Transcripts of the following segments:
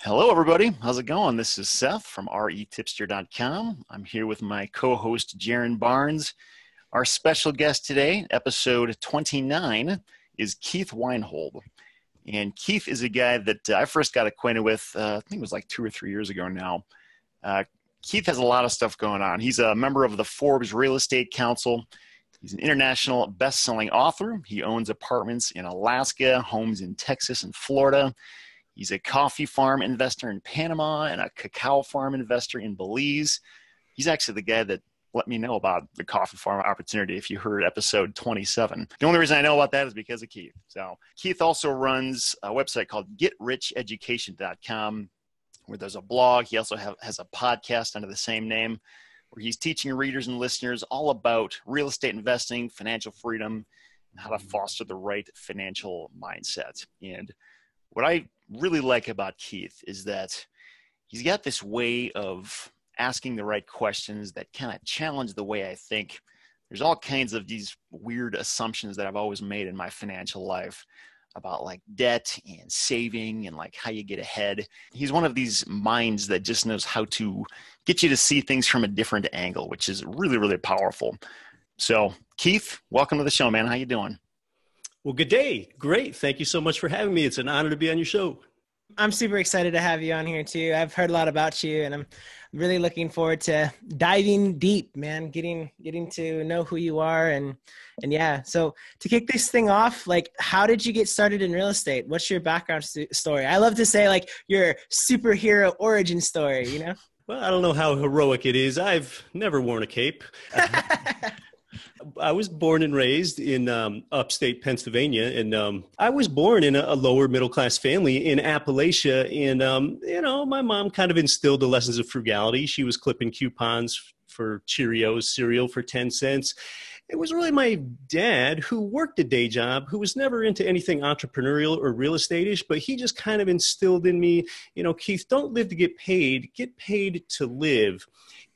Hello, everybody. How's it going? This is Seth from retipster.com. I'm here with my co-host, Jaron Barnes. Our special guest today, episode 29, is Keith Weinhold. And Keith is a guy that I first got acquainted with, I think it was like 2 or 3 years ago now. Keith has a lot of stuff going on. He's a member of the Forbes Real Estate Council. He's an international best-selling author. He owns apartments in Alaska, homes in Texas and Florida. He's a coffee farm investor in Panama and a cacao farm investor in Belize. He's actually the guy that let me know about the coffee farm opportunity if you heard episode 27. The only reason I know about that is because of Keith. So Keith also runs a website called GetRichEducation.com, where there's a blog. He also has a podcast under the same name, where he's teaching readers and listeners all about real estate investing, financial freedom, and how to foster the right financial mindset. And what I really like about Keith is that he's got this way of asking the right questions that kind of challenge the way I think. There's all kinds of these weird assumptions that I've always made in my financial life about like debt and saving and like how you get ahead. He's one of these minds that just knows how to get you to see things from a different angle, which is really, really powerful. So Keith, welcome to the show, man. How you doing? Well, good day. Great. Thank you so much for having me. It's an honor to be on your show. I'm super excited to have you on here too. I've heard a lot about you and I'm really looking forward to diving deep, man, getting to know who you are. And yeah, so to kick this thing off, like, how did you get started in real estate? What's your background story? I love to say like your superhero origin story, you know? Well, I don't know how heroic it is. I've never worn a cape. I was born and raised in upstate Pennsylvania, and I was born in a lower middle class family in Appalachia. And, my mom kind of instilled the lessons of frugality. She was clipping coupons for Cheerios cereal for 10 cents. It was really my dad, who worked a day job, who was never into anything entrepreneurial or real estate-ish, but he just kind of instilled in me, Keith, don't live to get paid to live.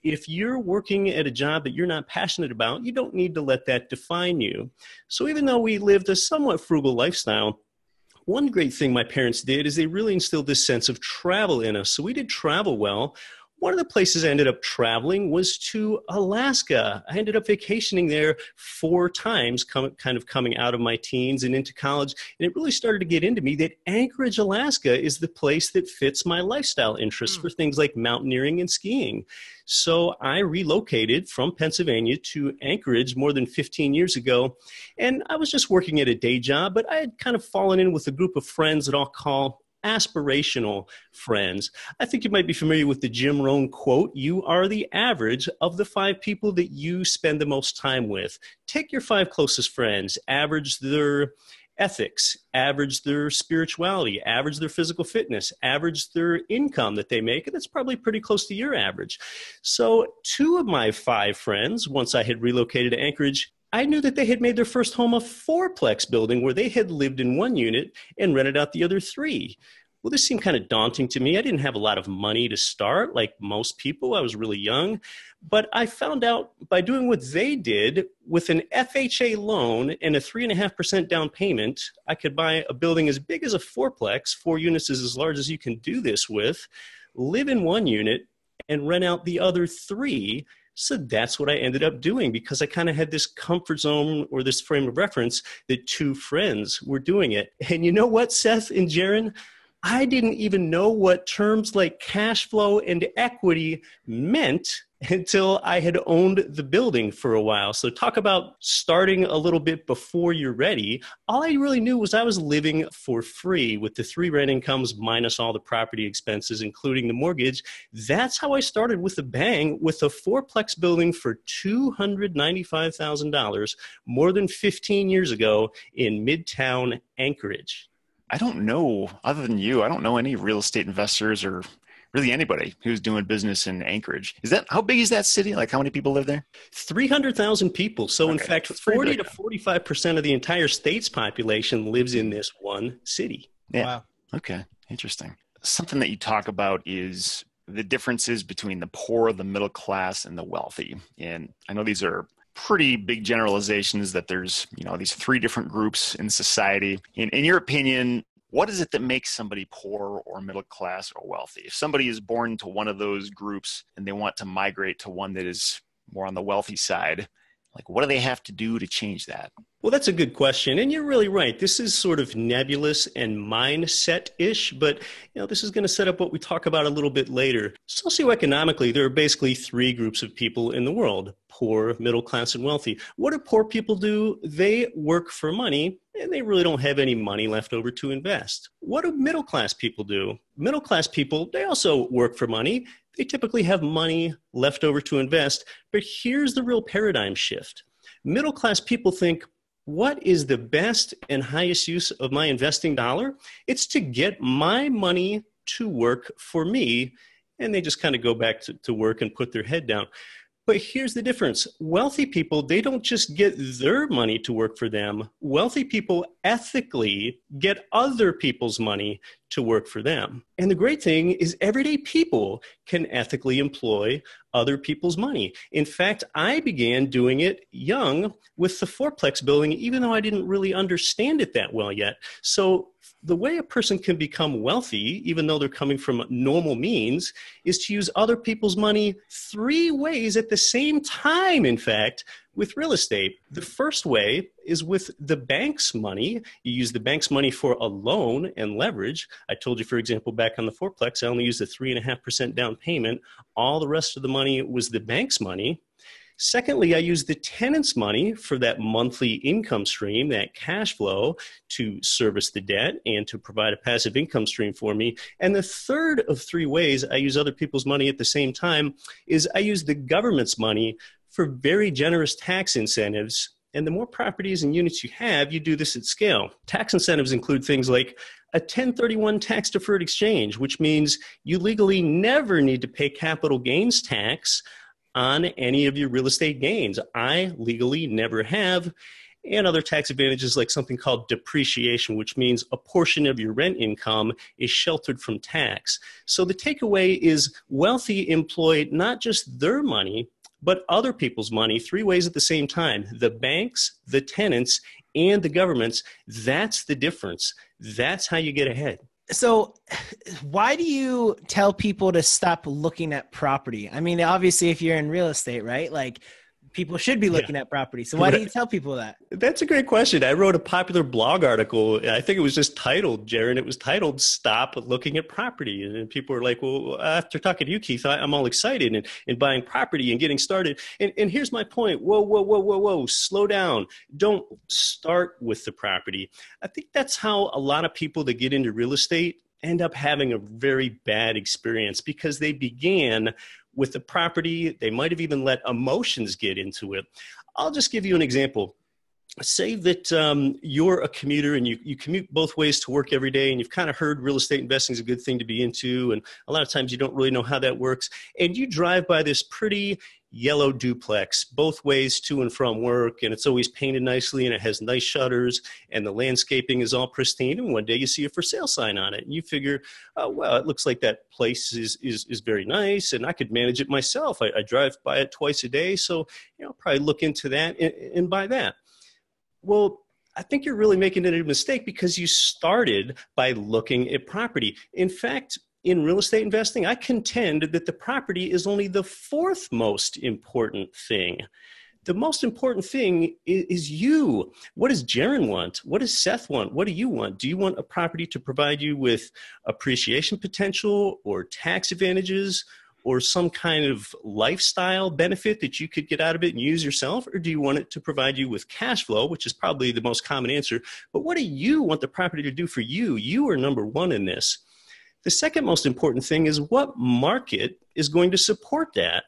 If you're working at a job that you're not passionate about, you don't need to let that define you. So even though we lived a somewhat frugal lifestyle, one great thing my parents did is they really instilled this sense of travel in us. So we did travel well. One of the places I ended up traveling was to Alaska. I ended up vacationing there 4 times, kind of coming out of my teens and into college. And it really started to get into me that Anchorage, Alaska is the place that fits my lifestyle interests for things like mountaineering and skiing. So I relocated from Pennsylvania to Anchorage more than 15 years ago. And I was just working at a day job, but I had kind of fallen in with a group of friends that I'll call aspirational friends. I think you might be familiar with the Jim Rohn quote, "You are the average of the 5 people that you spend the most time with." Take your 5 closest friends, average their ethics, average their spirituality, average their physical fitness, average their income that they make, and that's probably pretty close to your average. So 2 of my 5 friends, once I had relocated to Anchorage, I knew that they had made their first home a 4-plex building where they had lived in 1 unit and rented out the other 3. Well, this seemed kind of daunting to me. I didn't have a lot of money to start, like most people. I was really young. But I found out by doing what they did, with an FHA loan and a 3.5% down payment, I could buy a building as big as a 4-plex. 4 units is as large as you can do this with, live in 1 unit, and rent out the other 3. So that's what I ended up doing, because I kind of had this comfort zone or this frame of reference that 2 friends were doing it. And you know what, Seth and Jaron? I didn't even know what terms like cash flow and equity meant until I had owned the building for a while. So talk about starting a little bit before you're ready. All I really knew was I was living for free with the 3 rent incomes minus all the property expenses, including the mortgage. That's how I started with a bang, with a 4-plex building for $295,000 more than 15 years ago in Midtown Anchorage. I don't know, other than you, I don't know any real estate investors or really anybody who's doing business in Anchorage. How big is that city? Like, how many people live there? 300,000 people. So in fact, That's 40 to 45% of the entire state's population lives in this one city. Yeah. Wow. Okay. Interesting. Something that you talk about is the differences between the poor, the middle class, and the wealthy. And I know these are pretty big generalizations, that there's, these 3 different groups in society. In your opinion, what is it that makes somebody poor or middle class or wealthy? If somebody is born into one of those groups and they want to migrate to one that is more on the wealthy side, like what do they have to do to change that? Well, that's a good question. And you're really right. This is sort of nebulous and mindset-ish, but this is going to set up what we talk about a little bit later. Socioeconomically, there are basically three groups of people in the world: poor, middle class, and wealthy. What do poor people do? They work for money, and they really don't have any money left over to invest. What do middle class people do? Middle class people, they also work for money. They typically have money left over to invest, but here's the real paradigm shift. Middle class people think, what is the best and highest use of my investing dollar? It's to get my money to work for me. And they just kind of go back to work and put their head down. But here's the difference. Wealthy people, they don't just get their money to work for them. Wealthy people ethically get other people's money to work for them. And the great thing is everyday people can ethically employ other people's money. In fact, I began doing it young with the fourplex building, even though I didn't really understand it that well yet. So the way a person can become wealthy, even though they're coming from normal means, is to use other people's money three ways at the same time, in fact, with real estate. The first way is with the bank's money. You use the bank's money for a loan and leverage. I told you, for example, back on the fourplex, I only used a 3.5% down payment. All the rest of the money was the bank's money. Secondly, I use the tenant's money for that monthly income stream, that cash flow, to service the debt and to provide a passive income stream for me. And the third of three ways I use other people's money at the same time is I use the government's money for very generous tax incentives. And the more properties and units you have, you do this at scale. Tax incentives include things like a 1031 tax-deferred exchange, which means you legally never need to pay capital gains tax on any of your real estate gains. I legally never have. And other tax advantages like something called depreciation, which means a portion of your rent income is sheltered from tax. So the takeaway is wealthy employ not just their money, but other people's money three ways at the same time: the banks, the tenants, and the governments. That's the difference. That's how you get ahead. So why do you tell people to stop looking at property? I mean, obviously, if you're in real estate, right? Like, people should be looking at property. So why do you tell people that? That's a great question. I wrote a popular blog article. I think it was just titled, Jaron, it was titled, "Stop Looking at Property." And people were like, well, after talking to you, Keith, I'm all excited and buying property and getting started. And here's my point. Whoa. Slow down. Don't start with the property. I think that's how a lot of people that get into real estate end up having a very bad experience, because they began with the property. They might have even let emotions get into it. I'll just give you an example. Say that you're a commuter and you commute both ways to work every day, and you've kind of heard real estate investing is a good thing to be into, and a lot of times you don't really know how that works, and you drive by this pretty yellow duplex both ways to and from work, and it's always painted nicely, and it has nice shutters, and the landscaping is all pristine, and one day you see a for sale sign on it, and you figure, oh, well, it looks like that place is very nice, and I could manage it myself. I drive by it twice a day, so I'll probably look into that and buy that. Well, I think you're really making it a mistake, because you started by looking at property. In fact, in real estate investing, I contend that the property is only the fourth most important thing. The most important thing is you. What does Jaron want? What does Seth want? What do you want? Do you want a property to provide you with appreciation potential or tax advantages or some kind of lifestyle benefit that you could get out of it and use yourself? Or do you want it to provide you with cash flow, which is probably the most common answer? But what do you want the property to do for you? You are number one in this. The second most important thing is what market is going to support that.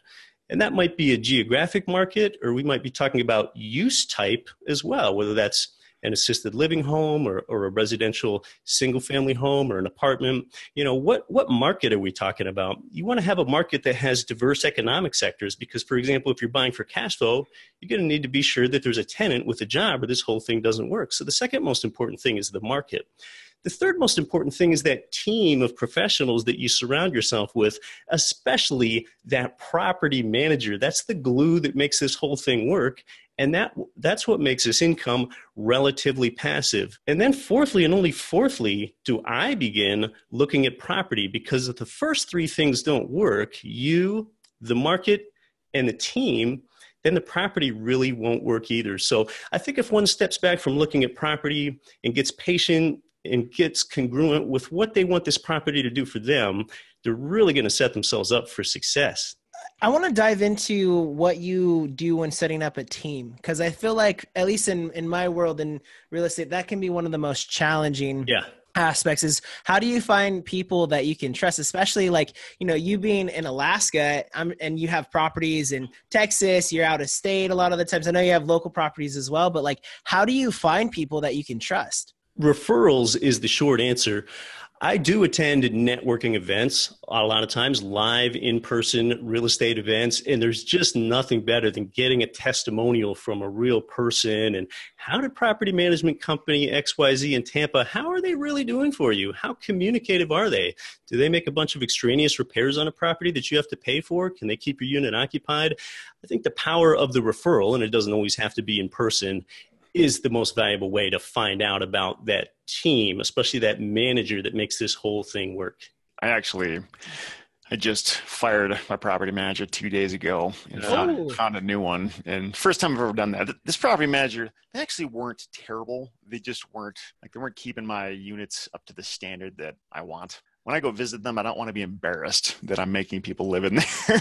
And that might be a geographic market, or we might be talking about use type as well, whether that's an assisted living home or a residential single family home or an apartment. What market are we talking about? You want to have a market that has diverse economic sectors, because, for example, if you're buying for cash flow, you're going to need to be sure that there's a tenant with a job or this whole thing doesn't work. So the second most important thing is the market. The third most important thing is that team of professionals that you surround yourself with, especially that property manager. That's the glue that makes this whole thing work. And that's what makes this income relatively passive. And then fourthly, and only fourthly, do I begin looking at property, because if the first three things don't work, you, the market, and the team, then the property really won't work either. So I think if one steps back from looking at property and gets patient and gets congruent with what they want this property to do for them, they're really going to set themselves up for success. I want to dive into what you do when setting up a team, because I feel like, at least in my world in real estate, that can be one of the most challenging aspects. Is how do you find people that you can trust, especially like, you being in Alaska and you have properties in Texas, you're out of state a lot of the times. I know you have local properties as well, but like, how do you find people that you can trust? Referrals is the short answer. I do attend networking events, a lot of times live in-person real estate events, and there's just nothing better than getting a testimonial from a real person. And how did property management company XYZ in Tampa, how are they really doing for you? How communicative are they? Do they make a bunch of extraneous repairs on a property that you have to pay for? Can they keep your unit occupied? I think the power of the referral, and it doesn't always have to be in person, is the most valuable way to find out about that team, especially that manager that makes this whole thing work. I just fired my property manager 2 days ago and found a new one. And first time I've ever done that. This property manager, they actually weren't terrible. They just weren't keeping my units up to the standard that I want. When I go visit them, I don't want to be embarrassed that I'm making people live in there.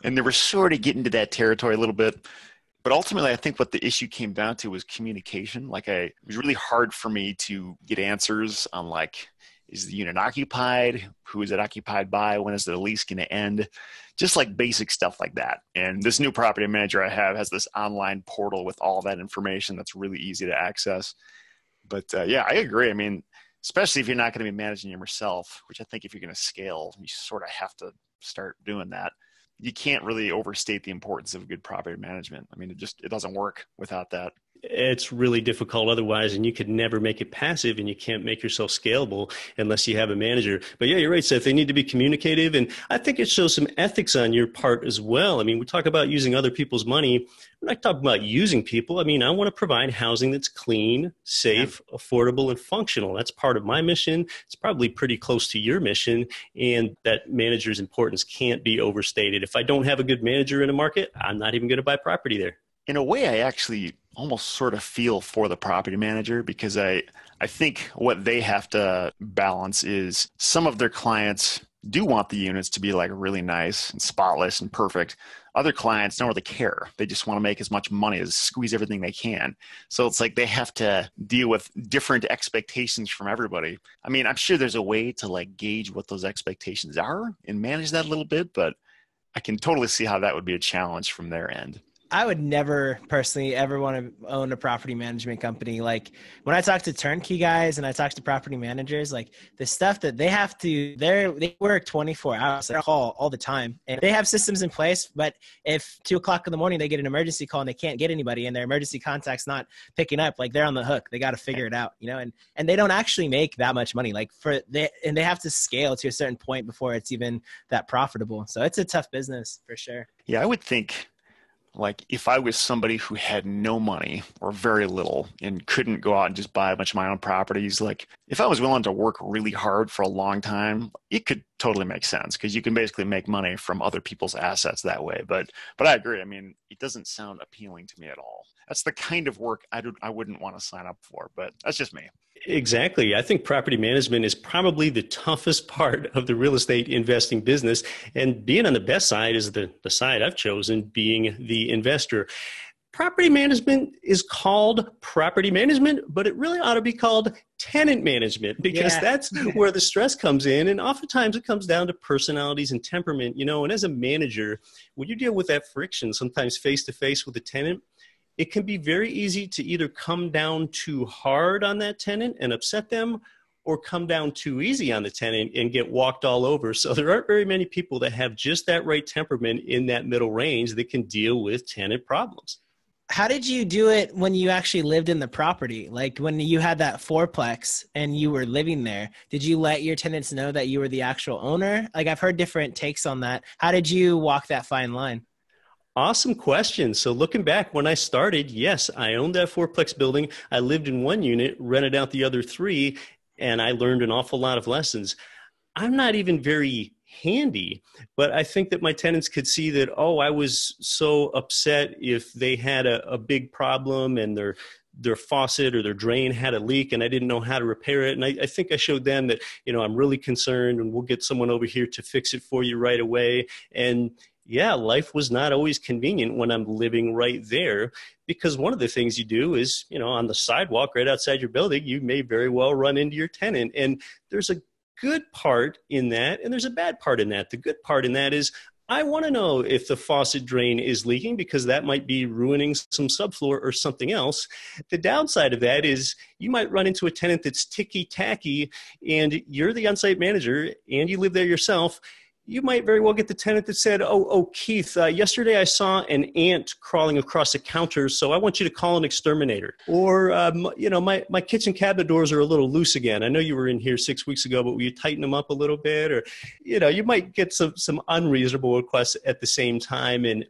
And they were sort of getting to that territory a little bit. But ultimately, I think what the issue came down to was communication. It was really hard for me to get answers on is the unit occupied? Who is it occupied by? When is the lease going to end? Just like basic stuff like that. And this new property manager I have has this online portal with all that information that's really easy to access. But yeah, I agree. I mean, especially if you're not going to be managing them yourself, which I think if you're going to scale, you sort of have to start doing that. You can't really overstate the importance of good property management. I mean, it doesn't work without that. It's really difficult otherwise, and you could never make it passive, and you can't make yourself scalable unless you have a manager. But yeah, you're right, Seth. They need to be communicative, and I think it shows some ethics on your part as well. I mean, we talk about using other people's money. We're not talking about using people. I mean, I want to provide housing that's clean, safe, affordable, and functional. That's part of my mission. It's probably pretty close to your mission, and that manager's importance can't be overstated. If I don't have a good manager in a market, I'm not even going to buy property there. In a way, I actually almost sort of feel for the property manager, because I think what they have to balance is some of their clients do want the units to be really nice and spotless and perfect. Other clients don't really care. They just want to make as much money, as squeeze everything they can. So it's they have to deal with different expectations from everybody. I mean, I'm sure there's a way to gauge what those expectations are and manage that a little bit, but I can totally see how that would be a challenge from their end. I would never personally ever want to own a property management company. Like when I talk to turnkey guys and I talk to property managers, the stuff that they have to, they work 24 hours. They call all the time and they have systems in place. But if 2:00 in the morning, they get an emergency call and they can't get anybody and their emergency contact's not picking up, they're on the hook. They got to figure it out, and they don't actually make that much money. And they have to scale to a certain point before it's even that profitable. So it's a tough business for sure. Yeah, I would think, if I was somebody who had no money or very little and couldn't go out and just buy a bunch of my own properties, if I was willing to work really hard for a long time, it could totally make sense, because you can basically make money from other people's assets that way. But I agree. I mean, it doesn't sound appealing to me at all. That's the kind of work I wouldn't want to sign up for, but that's just me. Exactly. I think property management is probably the toughest part of the real estate investing business. And being on the best side is the side I've chosen, being the investor. Property management is called property management, but it really ought to be called tenant management, because that's where the stress comes in. And oftentimes it comes down to personalities and temperament, and as a manager, when you deal with that friction, sometimes face to face with a tenant, it can be very easy to either come down too hard on that tenant and upset them, or come down too easy on the tenant and get walked all over. So there aren't very many people that have just that right temperament in that middle range that can deal with tenant problems. How did you do it when you actually lived in the property? When you had that fourplex and you were living there, did you let your tenants know that you were the actual owner? I've heard different takes on that. How did you walk that fine line? Awesome question. So looking back, when I started, yes, I owned that fourplex building. I lived in one unit, rented out the other three, and I learned an awful lot of lessons. I'm not even very handy, but I think that my tenants could see that, oh, I was so upset if they had a big problem and their faucet or their drain had a leak and I didn't know how to repair it. And I think I showed them that, I'm really concerned and we'll get someone over here to fix it for you right away. And yeah, life was not always convenient when I'm living right there, because one of the things you do is, on the sidewalk right outside your building, you may very well run into your tenant. And there's a good part in that, and there's a bad part in that. The good part in that is I want to know if the faucet drain is leaking, because that might be ruining some subfloor or something else. The downside of that is you might run into a tenant that's ticky-tacky, and you're the on-site manager, and you live there yourself. You might very well get the tenant that said, oh, Keith, yesterday I saw an ant crawling across the counter, so I want you to call an exterminator. Or, my kitchen cabinet doors are a little loose again. I know you were in here 6 weeks ago, but will you tighten them up a little bit? Or, you might get some unreasonable requests at the same time. And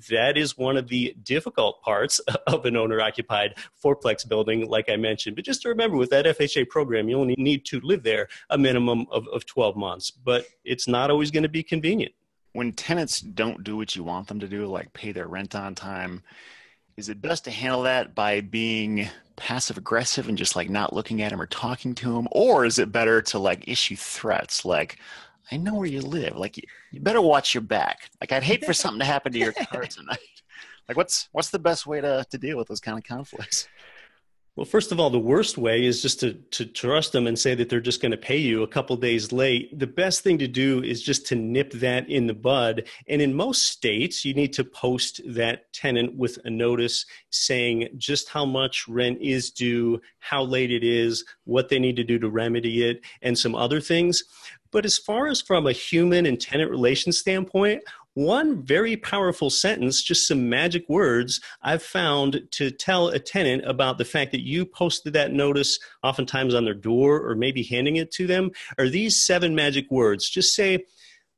that is one of the difficult parts of an owner-occupied fourplex building, like I mentioned. But just to remember, with that FHA program, you only need to live there a minimum of 12 months. But it's not always going to be convenient. When tenants don't do what you want them to do, like pay their rent on time, is it best to handle that by being passive-aggressive and just like not looking at them or talking to them? Or is it better to like issue threats like, I know where you live. Like, you better watch your back. Like, I'd hate for something to happen to your car tonight. Like, what's the best way to deal with those kind of conflicts? Well, first of all, the worst way is just to trust them and say that they're just going to pay you a couple days late. The best thing to do is just to nip that in the bud. And in most states, you need to post that tenant with a notice saying just how much rent is due, how late it is, what they need to do to remedy it, and some other things. But as far as from a human and tenant relations standpoint, one very powerful sentence, just some magic words I've found to tell a tenant about the fact that you posted that notice oftentimes on their door or maybe handing it to them, are these 7 magic words. Just say,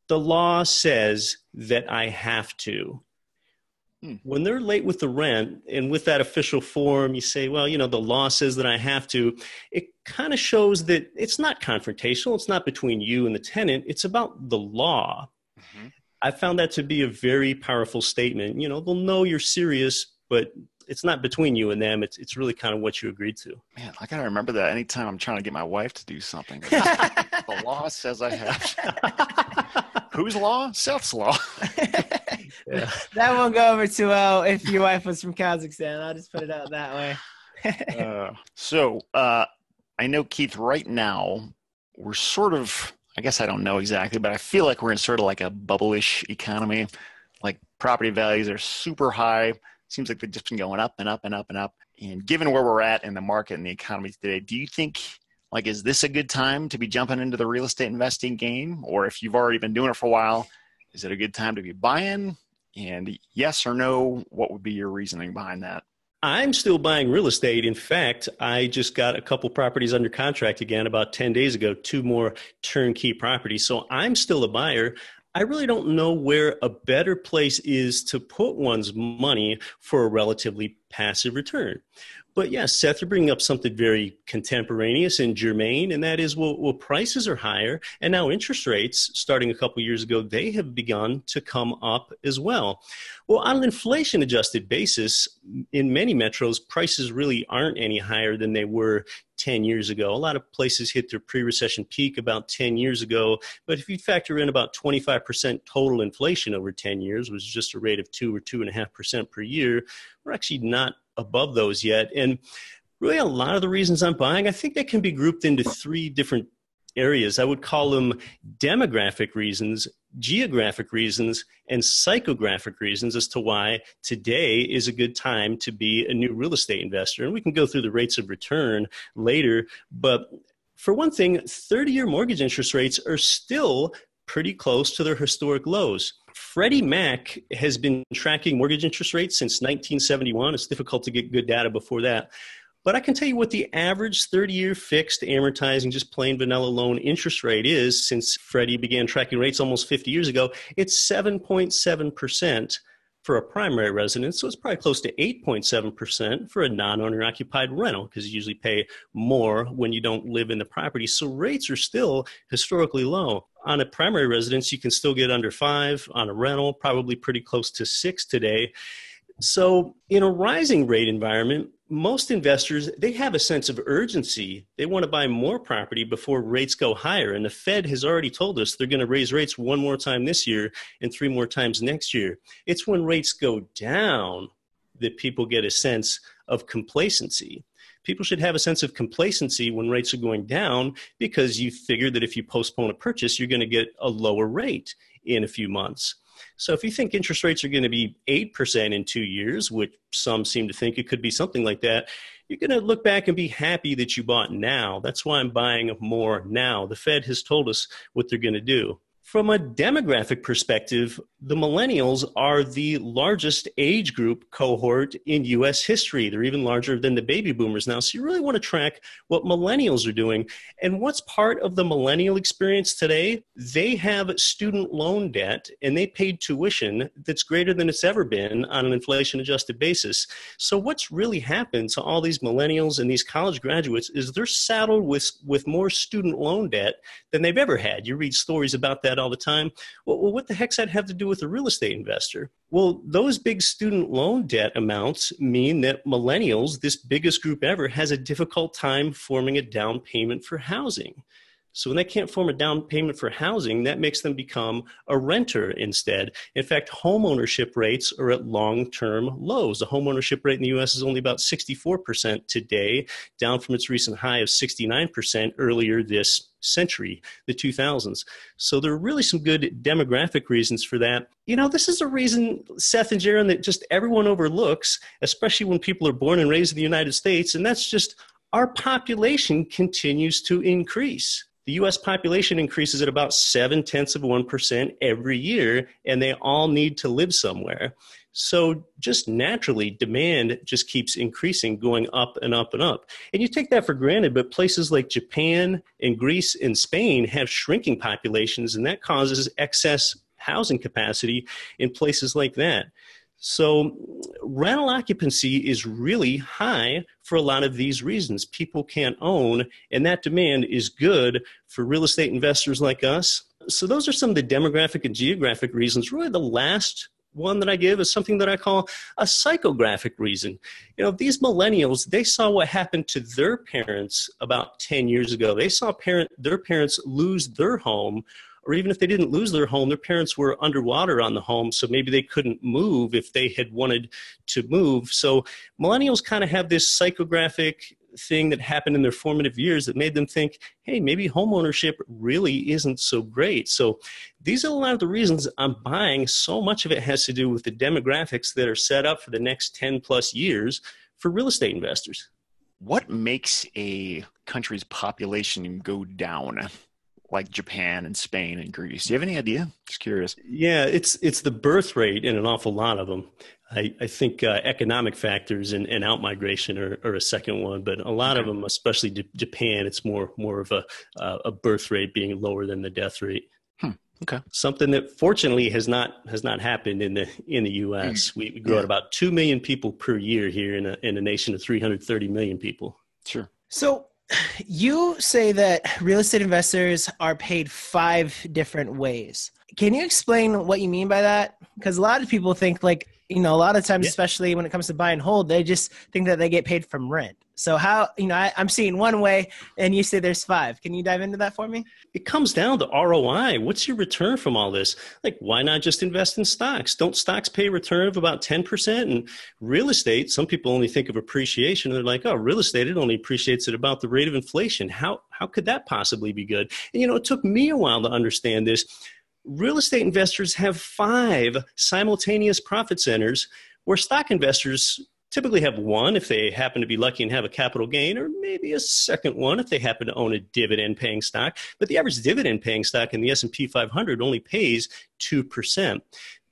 the law says that I have to. When they're late with the rent and with that official form, you say, well, the law says that I have to. It kind of shows that it's not confrontational. It's not between you and the tenant. It's about the law. Mm-hmm. I found that to be a very powerful statement. They'll know you're serious, but it's not between you and them. It's really kind of what you agreed to. Man, I got to remember that anytime I'm trying to get my wife to do something. The law says I have to. Whose law? Seth's law. Yeah. That won't go over too well if your wife was from Kazakhstan. I'll just put it out that way. So I know, Keith, right now we're sort of, I guess I don't know exactly, but I feel like we're in sort of like a bubble-ish economy. Like, property values are super high. Seems like they've just been going up and up and up and up. And given where we're at in the market and the economy today, do you think, like, is this a good time to be jumping into the real estate investing game? Or if you've already been doing it for a while, is it a good time to be buying? And yes or no, what would be your reasoning behind that? I'm still buying real estate. In fact, I just got a couple properties under contract again about 10 days ago, 2 more turnkey properties. So I'm still a buyer. I really don't know where a better place is to put one's money for a relatively passive return. But yes, Seth, you're bringing up something very contemporaneous and germane, and that is, well, prices are higher, and now interest rates, starting a couple years ago, they have begun to come up as well. Well, on an inflation-adjusted basis, in many metros, prices really aren't any higher than they were 10 years ago. A lot of places hit their pre-recession peak about 10 years ago, but if you factor in about 25% total inflation over 10 years, which is just a rate of 2 or 2.5% per year, we're actually not above those yet. And really, a lot of the reasons I'm buying, I think they can be grouped into 3 different areas. I would call them demographic reasons, geographic reasons, and psychographic reasons as to why today is a good time to be a new real estate investor. And we can go through the rates of return later. But for one thing, 30-year mortgage interest rates are still pretty close to their historic lows. Freddie Mac has been tracking mortgage interest rates since 1971. It's difficult to get good data before that. But I can tell you what the average 30-year fixed amortizing, just plain vanilla loan interest rate is since Freddie began tracking rates almost 50 years ago. It's 7.7%. for a primary residence. So it's probably close to 8.7% for a non-owner occupied rental, because you usually pay more when you don't live in the property. So rates are still historically low. On a primary residence, you can still get under 5. On a rental, probably pretty close to 6 today. So in a rising rate environment, most investors, they have a sense of urgency. They want to buy more property before rates go higher. And the Fed has already told us they're going to raise rates 1 more time this year and 3 more times next year. It's when rates go down that people get a sense of complacency. People should have a sense of complacency when rates are going down, because you figure that if you postpone a purchase, you're going to get a lower rate in a few months. So if you think interest rates are going to be 8% in 2 years, which some seem to think it could be something like that, you're going to look back and be happy that you bought now. That's why I'm buying more now. The Fed has told us what they're going to do. From a demographic perspective, the millennials are the largest age group cohort in U.S. history. They're even larger than the baby boomers now. So you really want to track what millennials are doing. And what's part of the millennial experience today? They have student loan debt, and they paid tuition that's greater than it's ever been on an inflation-adjusted basis. So what's really happened to all these millennials and these college graduates is they're saddled with more student loan debt than they've ever had. You read stories about that all the time. Well, what the heck's that have to do with a real estate investor? Well, those big student loan debt amounts mean that millennials, this biggest group ever, has a difficult time forming a down payment for housing. So when they can't form a down payment for housing, that makes them become a renter instead. In fact, home ownership rates are at long-term lows. The home ownership rate in the U.S. is only about 64% today, down from its recent high of 69% earlier this century, the 2000s. So there are really some good demographic reasons for that. You know, this is a reason, Seth and Jaron, that just everyone overlooks, especially when people are born and raised in the United States, and that's just our population continues to increase. The U.S. population increases at about 0.7% every year, and they all need to live somewhere. So just naturally, demand just keeps increasing, going up and up and up. And you take that for granted, but places like Japan and Greece and Spain have shrinking populations, and that causes excess housing capacity in places like that. So rental occupancy is really high for a lot of these reasons. People can't own, and that demand is good for real estate investors like us. So those are some of the demographic and geographic reasons. Really, the last one that I give is something that I call a psychographic reason. You know, these millennials, they saw what happened to their parents about 10 years ago. They saw their parents lose their home, or even if they didn't lose their home, their parents were underwater on the home, so maybe they couldn't move if they had wanted to move. So millennials kind of have this psychographic thing that happened in their formative years that made them think, hey, maybe homeownership really isn't so great. So these are a lot of the reasons I'm buying. So much of it has to do with the demographics that are set up for the next 10 plus years for real estate investors. What makes a country's population go down, like Japan and Spain and Greece? Do you have any idea? Just curious. Yeah, it's the birth rate in an awful lot of them. I think economic factors and outmigration are a second one, but a lot of them, especially Japan, it's more of a birth rate being lower than the death rate. Okay. Something that fortunately has not happened in the U.S. We grow at about 2 million people per year here in a nation of 330 million people. Sure. So you say that real estate investors are paid 5 different ways. Can you explain what you mean by that? Because a lot of people think, like, you know, a lot of times, especially when it comes to buy and hold, they just think that they get paid from rent. So how, you know, I'm seeing one way and you say there's 5. Can you dive into that for me? It comes down to ROI. What's your return from all this? Like, why not just invest in stocks? Don't stocks pay a return of about 10%? And real estate, some people only think of appreciation. They're like, oh, real estate, it only appreciates at about the rate of inflation. How could that possibly be good? And, you know, it took me a while to understand this. Real estate investors have 5 simultaneous profit centers, where stock investors typically have 1 if they happen to be lucky and have a capital gain, or maybe a second one if they happen to own a dividend-paying stock. But the average dividend-paying stock in the S&P 500 only pays 2%.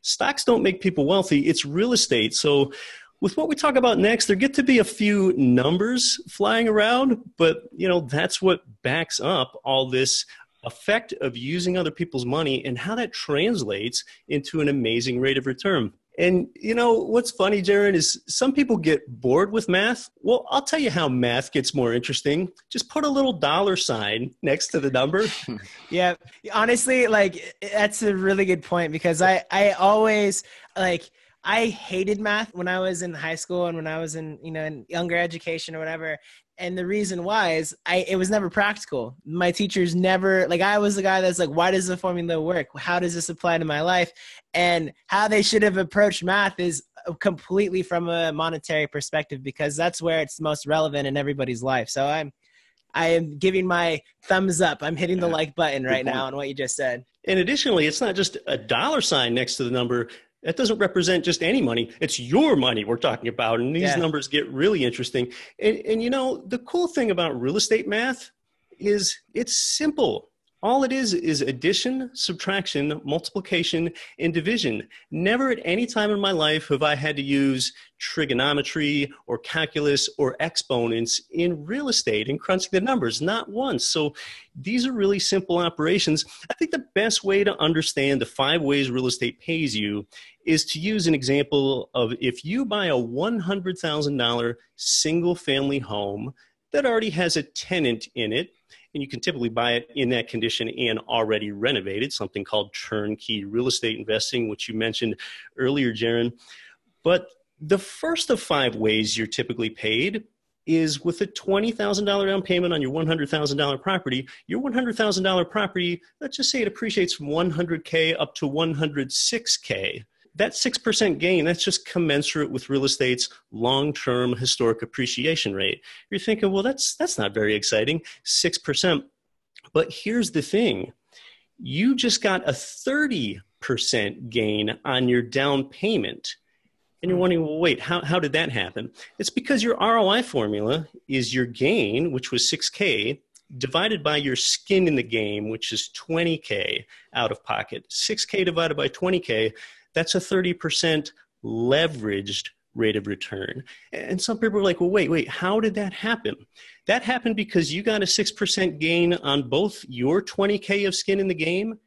Stocks don't make people wealthy. It's real estate. So with what we talk about next, there get to be a few numbers flying around, but, you know, that's what backs up all this effect of using other people's money and how that translates into an amazing rate of return. And you know, what's funny, Jaron, is some people get bored with math. Well, I'll tell you how math gets more interesting. Just put a little dollar sign next to the number. Yeah, honestly, like that's a really good point because I always like I hated math when I was in high school and when I was in, you know, in younger education or whatever. And the reason why is it was never practical. My teachers never, like I was the guy that's like, why does the formula work? How does this apply to my life? And how they should have approached math is completely from a monetary perspective because that's where it's most relevant in everybody's life. So I am giving my thumbs up. I'm hitting the like button right now on what you just said. And additionally, it's not just a dollar sign next to the number. That doesn't represent just any money. It's your money we're talking about. And these numbers get really interesting. And you know, the cool thing about real estate math is it's simple. All it is addition, subtraction, multiplication, and division. Never at any time in my life have I had to use trigonometry or calculus or exponents in real estate and crunching the numbers, not once. So these are really simple operations. I think the best way to understand the 5 ways real estate pays you is to use an example of if you buy a $100,000 single family home that already has a tenant in it, and you can typically buy it in that condition and already renovated, something called turnkey real estate investing, which you mentioned earlier, Jaron. But the first of 5 ways you're typically paid is with a $20,000 down payment on your $100,000 property. Your $100,000 property, let's just say it appreciates from $100K up to $106K. That 6% gain, that's just commensurate with real estate's long-term historic appreciation rate. You're thinking, well, that's not very exciting, 6%. But here's the thing. You just got a 30% gain on your down payment. And you're wondering, well, wait, how did that happen? It's because your ROI formula is your gain, which was 6K, divided by your skin in the game, which is 20K out of pocket. 6K divided by 20K, that's a 30% leveraged rate of return. And some people are like, well, wait, how did that happen? That happened because you got a 6% gain on both your 20K of skin in the game,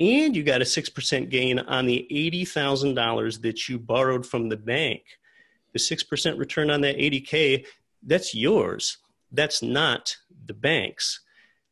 and you got a 6% gain on the $80,000 that you borrowed from the bank. The 6% return on that 80K, that's yours. That's not the bank's.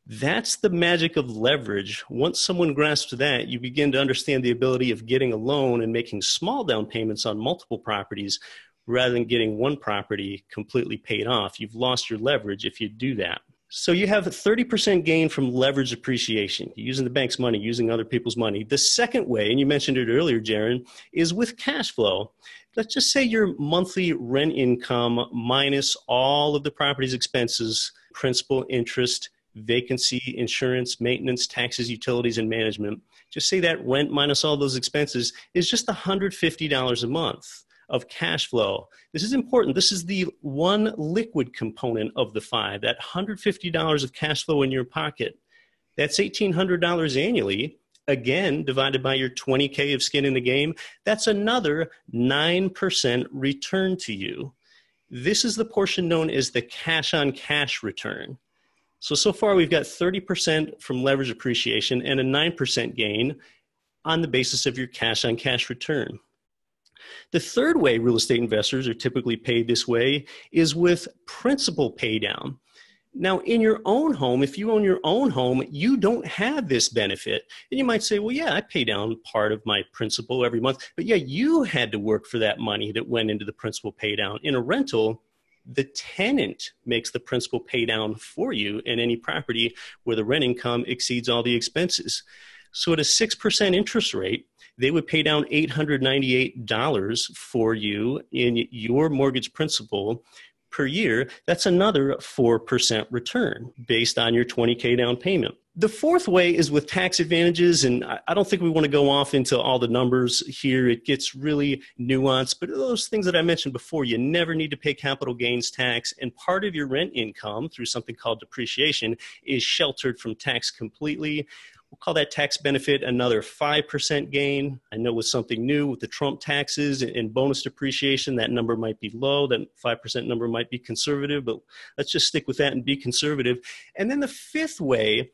That's the magic of leverage. Once someone grasps that, you begin to understand the ability of getting a loan and making small down payments on multiple properties rather than getting one property completely paid off. You've lost your leverage if you do that. So you have a 30% gain from leverage appreciation, using the bank's money, using other people's money. The second way, and you mentioned it earlier, Jaron, is with cash flow. Let's just say your monthly rent income minus all of the property's expenses, principal, interest, vacancy, insurance, maintenance, taxes, utilities, and management. Just say that rent minus all those expenses is just $150 a month of cash flow. This is important. This is the one liquid component of the 5, that $150 of cash flow in your pocket. That's $1,800 annually. Again, divided by your 20K of skin in the game, that's another 9% return to you. This is the portion known as the cash on cash return. So far we've got 30% from leverage appreciation and a 9% gain on the basis of your cash on cash return. The third way real estate investors are typically paid this way is with principal pay down. Now, in your own home, if you own your own home, you don't have this benefit. And you might say, well, yeah, I pay down part of my principal every month. But yeah, you had to work for that money that went into the principal pay down. In a rental, the tenant makes the principal pay down for you in any property where the rent income exceeds all the expenses. So at a 6% interest rate, they would pay down $898 for you in your mortgage principal per year. That's another 4% return based on your 20K down payment. The fourth way is with tax advantages, and I don't think we want to go off into all the numbers here. It gets really nuanced, but those things that I mentioned before, you never need to pay capital gains tax, and part of your rent income through something called depreciation is sheltered from tax completely. We'll call that tax benefit another 5% gain. I know with something new with the Trump taxes and bonus depreciation, that number might be low. That 5% number might be conservative, but let's just stick with that and be conservative. And then the fifth way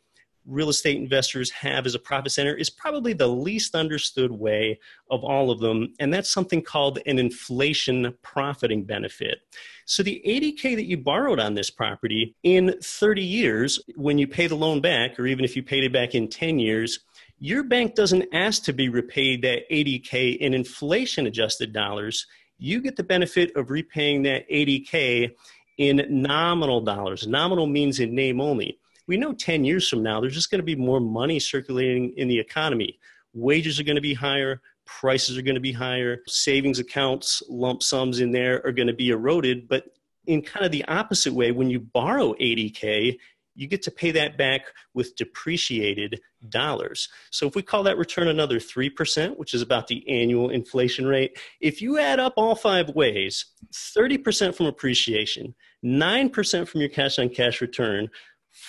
real estate investors have as a profit center is probably the least understood way of all of them, and that's something called an inflation profiting benefit. So the $80K that you borrowed on this property in 30 years, when you pay the loan back, or even if you paid it back in 10 years, your bank doesn't ask to be repaid that $80K in inflation-adjusted dollars. You get the benefit of repaying that $80K in nominal dollars. Nominal means in name only. We know 10 years from now, there's just going to be more money circulating in the economy. Wages are going to be higher. Prices are going to be higher. Savings accounts, lump sums in there are going to be eroded. But in kind of the opposite way, when you borrow $80K, you get to pay that back with depreciated dollars. So if we call that return another 3%, which is about the annual inflation rate, if you add up all 5 ways, 30% from appreciation, 9% from your cash on cash return,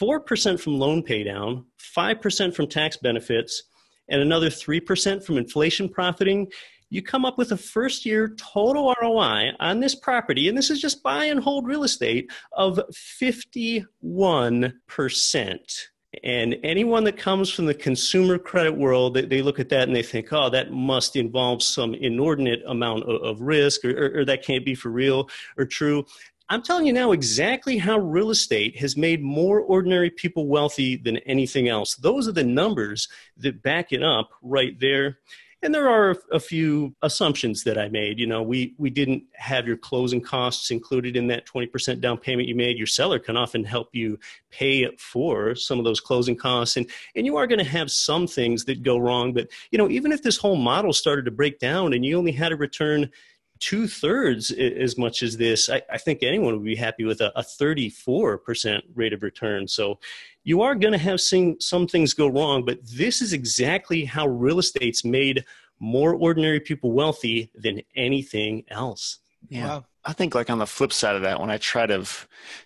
4% from loan pay down, 5% from tax benefits, and another 3% from inflation profiting, you come up with a first year total ROI on this property, and this is just buy and hold real estate, of 51%. And anyone that comes from the consumer credit world, they look at that and they think, oh, that must involve some inordinate amount of risk, or that can't be for real or true. I'm telling you now exactly how real estate has made more ordinary people wealthy than anything else. Those are the numbers that back it up right there. And there are a few assumptions that I made. You know, we didn't have your closing costs included in that 20% down payment you made. Your seller can often help you pay for some of those closing costs. And you are going to have some things that go wrong. But, you know, even if this whole model started to break down and you only had to return 2/3 as much as this, I think anyone would be happy with a 34% rate of return. So you are going to have seen some things go wrong, but this is exactly how real estate's made more ordinary people wealthy than anything else. Yeah. Wow. I think like on the flip side of that, when I try to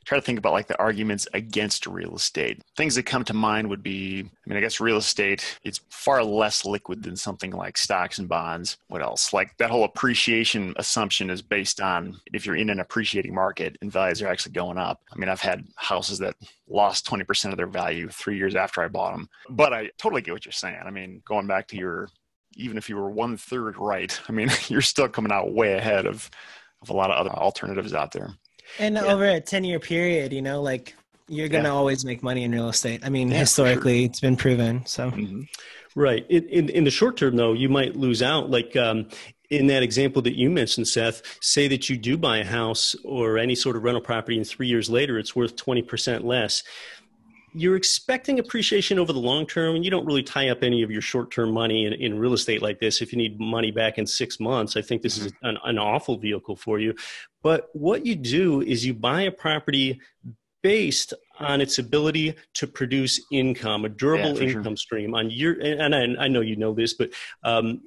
think about like the arguments against real estate, things that come to mind would be, I guess real estate, it's far less liquid than something like stocks and bonds. What else? Like that whole appreciation assumption is based on if you're in an appreciating market and values are actually going up. I mean, I've had houses that lost 20% of their value 3 years after I bought them. But I totally get what you're saying. I mean, going back to even if you were 1/3 right, I mean, you're still coming out way ahead of a lot of other alternatives out there. And over a 10-year period, you know, like you're going to always make money in real estate. I mean, historically, it's been proven. So, Right. In the short term, though, you might lose out. Like in that example that you mentioned, Seth, say that you do buy a house or any sort of rental property and 3 years later, it's worth 20% less. You're expecting appreciation over the long term, and you don't really tie up any of your short-term money in real estate like this. If you need money back in 6 months, I think this is an awful vehicle for you. But what you do is you buy a property based on its ability to produce income, a durable income stream on your, and I know you know this, but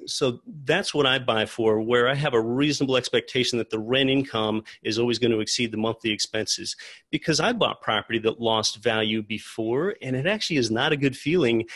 so that's what I buy for, where I have a reasonable expectation that the rent income is always going to exceed the monthly expenses. Because I bought property that lost value before, and it actually is not a good feeling.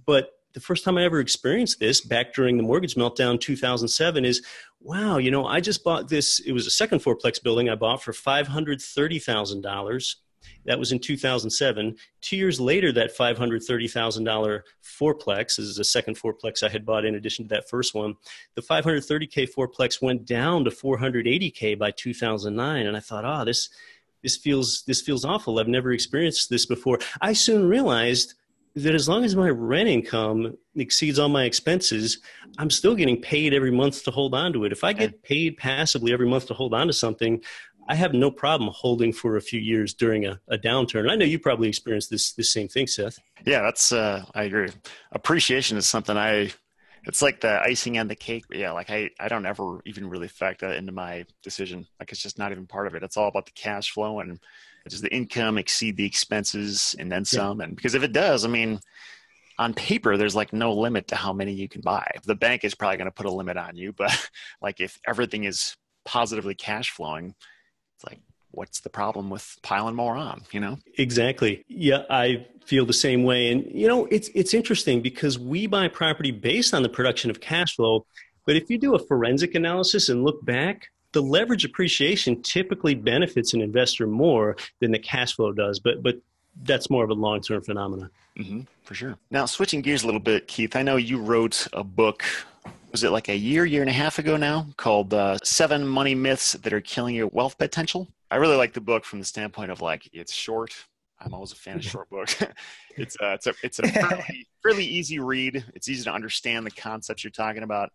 But the first time I ever experienced this, back during the mortgage meltdown 2007, is, wow, you know, I just bought this. It was a second fourplex building I bought for $530,000. That was in 2007. 2 years later, that $530,000 fourplex, this is a second fourplex I had bought in addition to that first one, the $530K fourplex went down to $480K by 2009. And I thought, this feels awful. I've never experienced this before. I soon realized that as long as my rent income exceeds all my expenses, I'm still getting paid every month to hold on to it. If I get paid passively every month to hold on to something, I have no problem holding for a few years during a downturn. I know you probably experienced this same thing, Seth. Yeah, that's I agree. Appreciation is something it's like the icing on the cake. Yeah, like I don't ever even really factor that into my decision. Like it's just not even part of it. It's all about the cash flow and it's just the income exceed the expenses and then some. And because if it does, I mean, on paper, there's like no limit to how many you can buy. The bank is probably going to put a limit on you, but like if everything is positively cash flowing, like what's the problem with piling more on, you know? Exactly. Yeah, I feel the same way. And, you know, it's interesting because we buy property based on the production of cash flow. But if you do a forensic analysis and look back, the leverage appreciation typically benefits an investor more than the cash flow does. But that's more of a long-term phenomenon. For sure. Now, switching gears a little bit, Keith, I know you wrote a book, was it like a year and a half ago now, called 7 Money Myths That Are Killing Your Wealth Potential. I really like the book from the standpoint of like, it's short. I'm always a fan of short books. It's a fairly easy read. It's easy to understand the concepts you're talking about,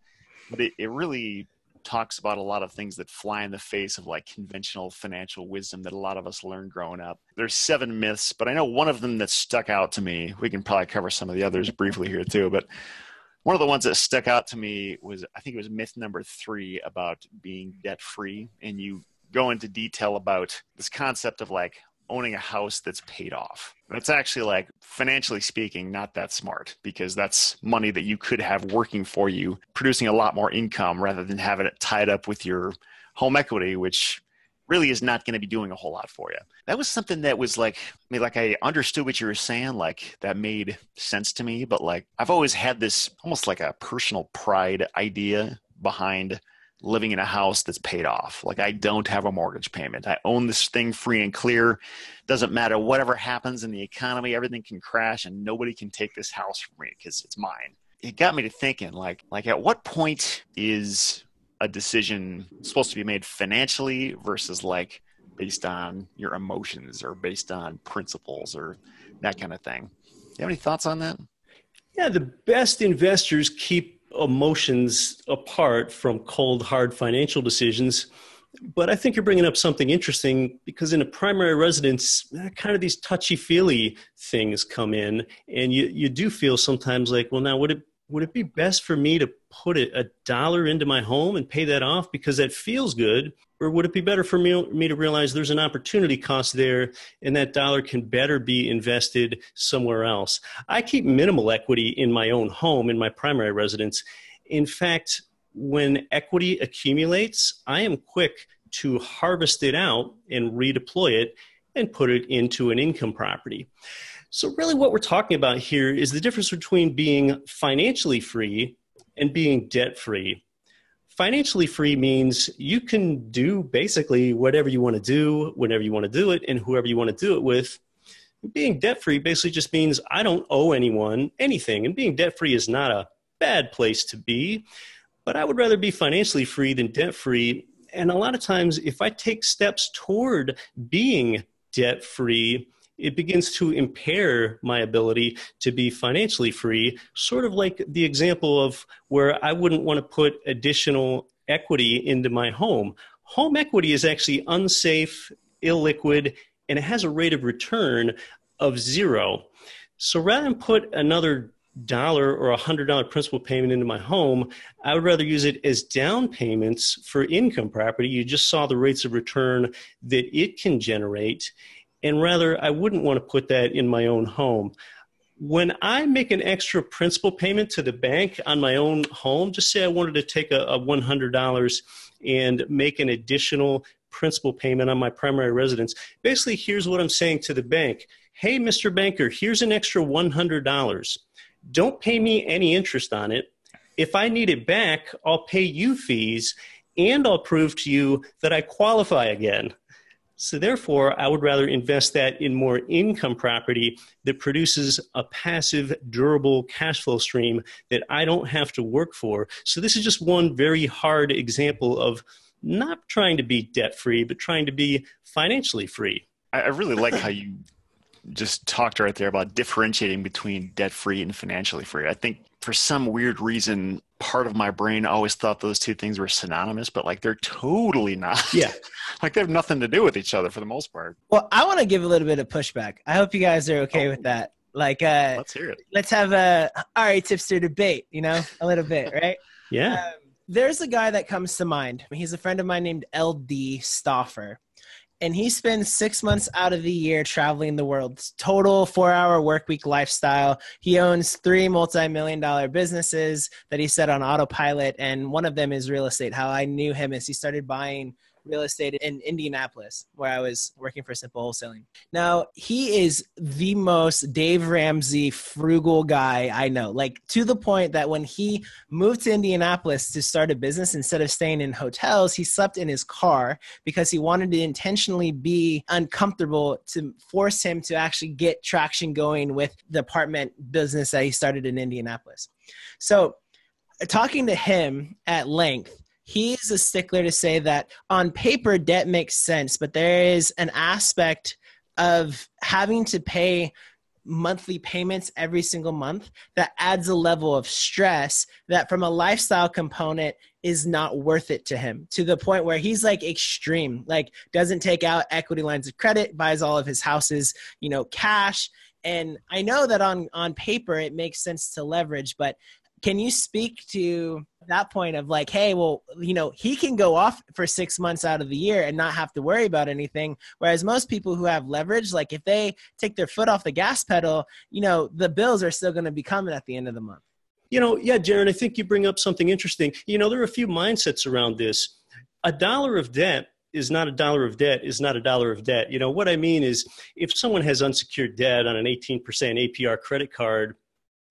but it really talks about a lot of things that fly in the face of like conventional financial wisdom that a lot of us learned growing up. There's 7 myths, but I know one of them that stuck out to me. We can probably cover some of the others briefly here too, but one of the ones that stuck out to me was, I think it was myth number 3 about being debt free. And you go into detail about this concept of like owning a house that's paid off. That's actually, like, financially speaking, not that smart, because that's money that you could have working for you, producing a lot more income rather than having it tied up with your home equity, which really is not going to be doing a whole lot for you. That was something that was like, I mean, like, I understood what you were saying, like that made sense to me, but like I've always had this almost like a personal pride idea behind living in a house that's paid off. Like, I don't have a mortgage payment. I own this thing free and clear. Doesn't matter whatever happens in the economy, everything can crash and nobody can take this house from me because it's mine. It got me to thinking, like at what point is a decision supposed to be made financially versus like based on your emotions or based on principles or that kind of thing? You have any thoughts on that? Yeah, the best investors keep emotions apart from cold, hard financial decisions. But I think you're bringing up something interesting, because in a primary residence, kind of these touchy-feely things come in, and you do feel sometimes like, well, now would it be best for me to put a dollar into my home and pay that off because that feels good? Or would it be better for me to realize there's an opportunity cost there and that dollar can better be invested somewhere else? I keep minimal equity in my own home, in my primary residence. In fact, when equity accumulates, I am quick to harvest it out and redeploy it and put it into an income property. So really what we're talking about here is the difference between being financially free and being debt-free. Financially free means you can do basically whatever you want to do, whenever you want to do it, and whoever you want to do it with. Being debt-free basically just means I don't owe anyone anything. And being debt-free is not a bad place to be, but I would rather be financially free than debt-free. And a lot of times, if I take steps toward being debt-free, it begins to impair my ability to be financially free, sort of like the example of where I wouldn't want to put additional equity into my home. Home equity is actually unsafe, illiquid, and it has a rate of return of 0. So rather than put another $1 or $100 principal payment into my home, I would rather use it as down payments for income property. You just saw the rates of return that it can generate. And rather, I wouldn't want to put that in my own home. When I make an extra principal payment to the bank on my own home, just say I wanted to take a $100 and make an additional principal payment on my primary residence. Basically, here's what I'm saying to the bank. Hey, Mr. Banker, here's an extra $100. Don't pay me any interest on it. If I need it back, I'll pay you fees, and I'll prove to you that I qualify again. So therefore, I would rather invest that in more income property that produces a passive, durable cash flow stream that I don't have to work for. So this is just one very hard example of not trying to be debt-free, but trying to be financially free. I really like how you just talked right there about differentiating between debt-free and financially free. I think for some weird reason, part of my brain always thought those two things were synonymous, but like they're totally not. Yeah. Like they have nothing to do with each other for the most part. Well, I want to give a little bit of pushback. I hope you guys are okay with that. Like, let's hear it. Let's have a RE Tipster debate, a little bit, right? Yeah. There's a guy that comes to mind. He's a friend of mine named LD Stauffer. And he spends 6 months out of the year traveling the world. Total 4-hour workweek lifestyle. He owns 3 multi-million-dollar businesses that he set on autopilot. And one of them is real estate. How I knew him is he started buying real estate in Indianapolis, where I was working for Simple Wholesaling. Now, he is the most Dave Ramsey frugal guy I know, like to the point that when he moved to Indianapolis to start a business, instead of staying in hotels, he slept in his car because he wanted to intentionally be uncomfortable to force him to actually get traction going with the apartment business that he started in Indianapolis. So talking to him at length, he's a stickler to say that on paper, debt makes sense, but there is an aspect of having to pay monthly payments every single month that adds a level of stress that from a lifestyle component is not worth it to him, to the point where he's like extreme, like doesn't take out equity lines of credit, buys all of his houses, cash. And I know that on paper, it makes sense to leverage, but can you speak to that point of like, hey, well, he can go off for 6 months out of the year and not have to worry about anything. Whereas most people who have leverage, like if they take their foot off the gas pedal, the bills are still going to be coming at the end of the month. Yeah, Jaron, I think you bring up something interesting. There are a few mindsets around this. A dollar of debt is not a dollar of debt is not a dollar of debt. What I mean is if someone has unsecured debt on an 18% APR credit card,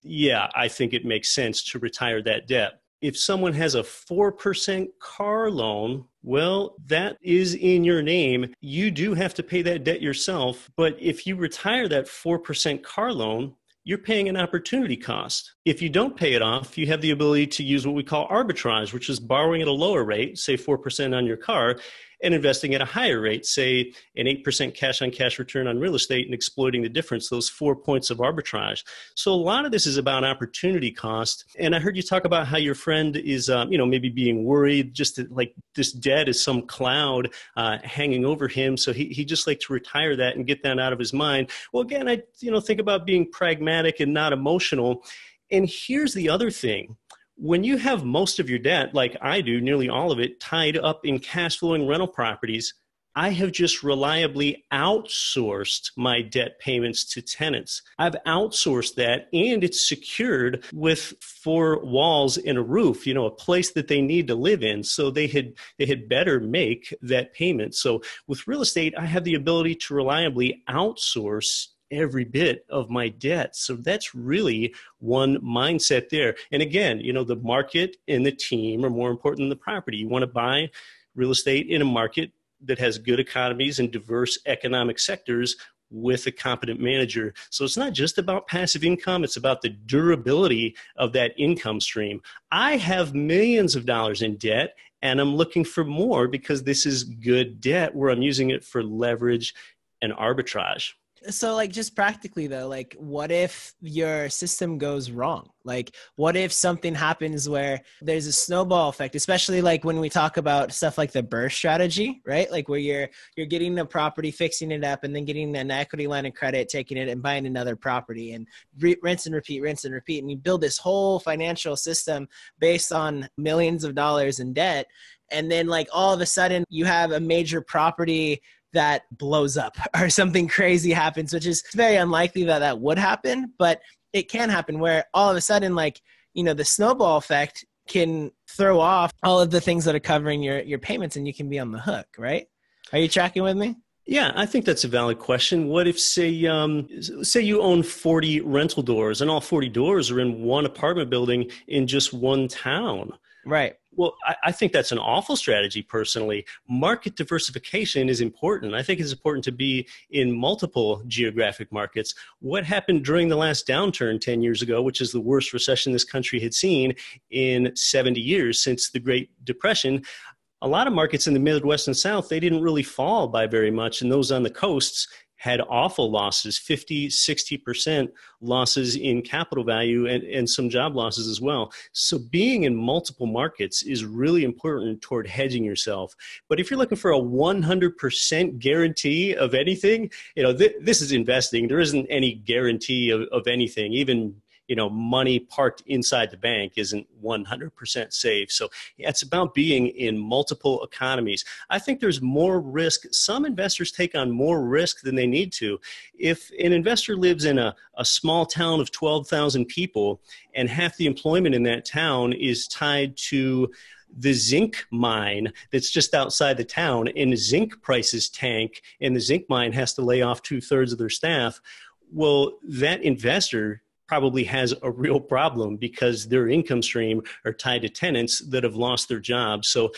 yeah, I think it makes sense to retire that debt. If someone has a 4% car loan, well, that is in your name. You do have to pay that debt yourself. But if you retire that 4% car loan, you're paying an opportunity cost. If you don't pay it off, you have the ability to use what we call arbitrage, which is borrowing at a lower rate, say 4% on your car, and investing at a higher rate, say an 8% cash-on-cash return on real estate, and exploiting the difference, those 4 points of arbitrage. So a lot of this is about opportunity cost. And I heard you talk about how your friend is, maybe being worried, just that, like this debt is some cloud hanging over him. So he just like to retire that and get that out of his mind. Well, again, I think about being pragmatic and not emotional. And here's the other thing. When you have most of your debt, like I do, nearly all of it, tied up in cash flowing rental properties, I have just reliably outsourced my debt payments to tenants. I've outsourced that, and it's secured with 4 walls and a roof, a place that they need to live in. So they had better make that payment. So with real estate, I have the ability to reliably outsource every bit of my debt. So that's really one mindset there. And again, the market and the team are more important than the property. You want to buy real estate in a market that has good economies and diverse economic sectors with a competent manager. So it's not just about passive income, it's about the durability of that income stream. I have millions of dollars in debt, and I'm looking for more because this is good debt where I'm using it for leverage and arbitrage. So like just practically though, like what if your system goes wrong? Like what if something happens where there's a snowball effect, especially like when we talk about stuff like the BRRRR strategy, right? Like where you're getting a property, fixing it up, and then getting an equity line of credit, taking it and buying another property, and rinse and repeat. And you build this whole financial system based on millions of dollars in debt. And then like all of a sudden you have a major property that blows up or something crazy happens, which is very unlikely that would happen, but it can happen where all of a sudden, like, the snowball effect can throw off all of the things that are covering your payments, and you can be on the hook, right? Are you tracking with me? Yeah, I think that's a valid question. What if, say you own 40 rental doors and all 40 doors are in one apartment building in just one town? Right. Well, I think that's an awful strategy personally. Market diversification is important. I think it's important to be in multiple geographic markets. What happened during the last downturn 10 years ago, which is the worst recession this country had seen in 70 years since the Great Depression, a lot of markets in the Midwest and South, they didn't really fall by very much. And those on the coasts had awful losses, 50, 60% losses in capital value and some job losses as well. So being in multiple markets is really important toward hedging yourself. But if you're looking for a 100% guarantee of anything, this is investing. There isn't any guarantee of anything. Even money parked inside the bank isn't 100% safe. So it's about being in multiple economies. I think there's more risk. Some investors take on more risk than they need to. If an investor lives in a small town of 12,000 people and half the employment in that town is tied to the zinc mine that's just outside the town, and the zinc prices tank, and the zinc mine has to lay off 2/3 of their staff. Well, that investor probably has a real problem because their income stream are tied to tenants that have lost their jobs. So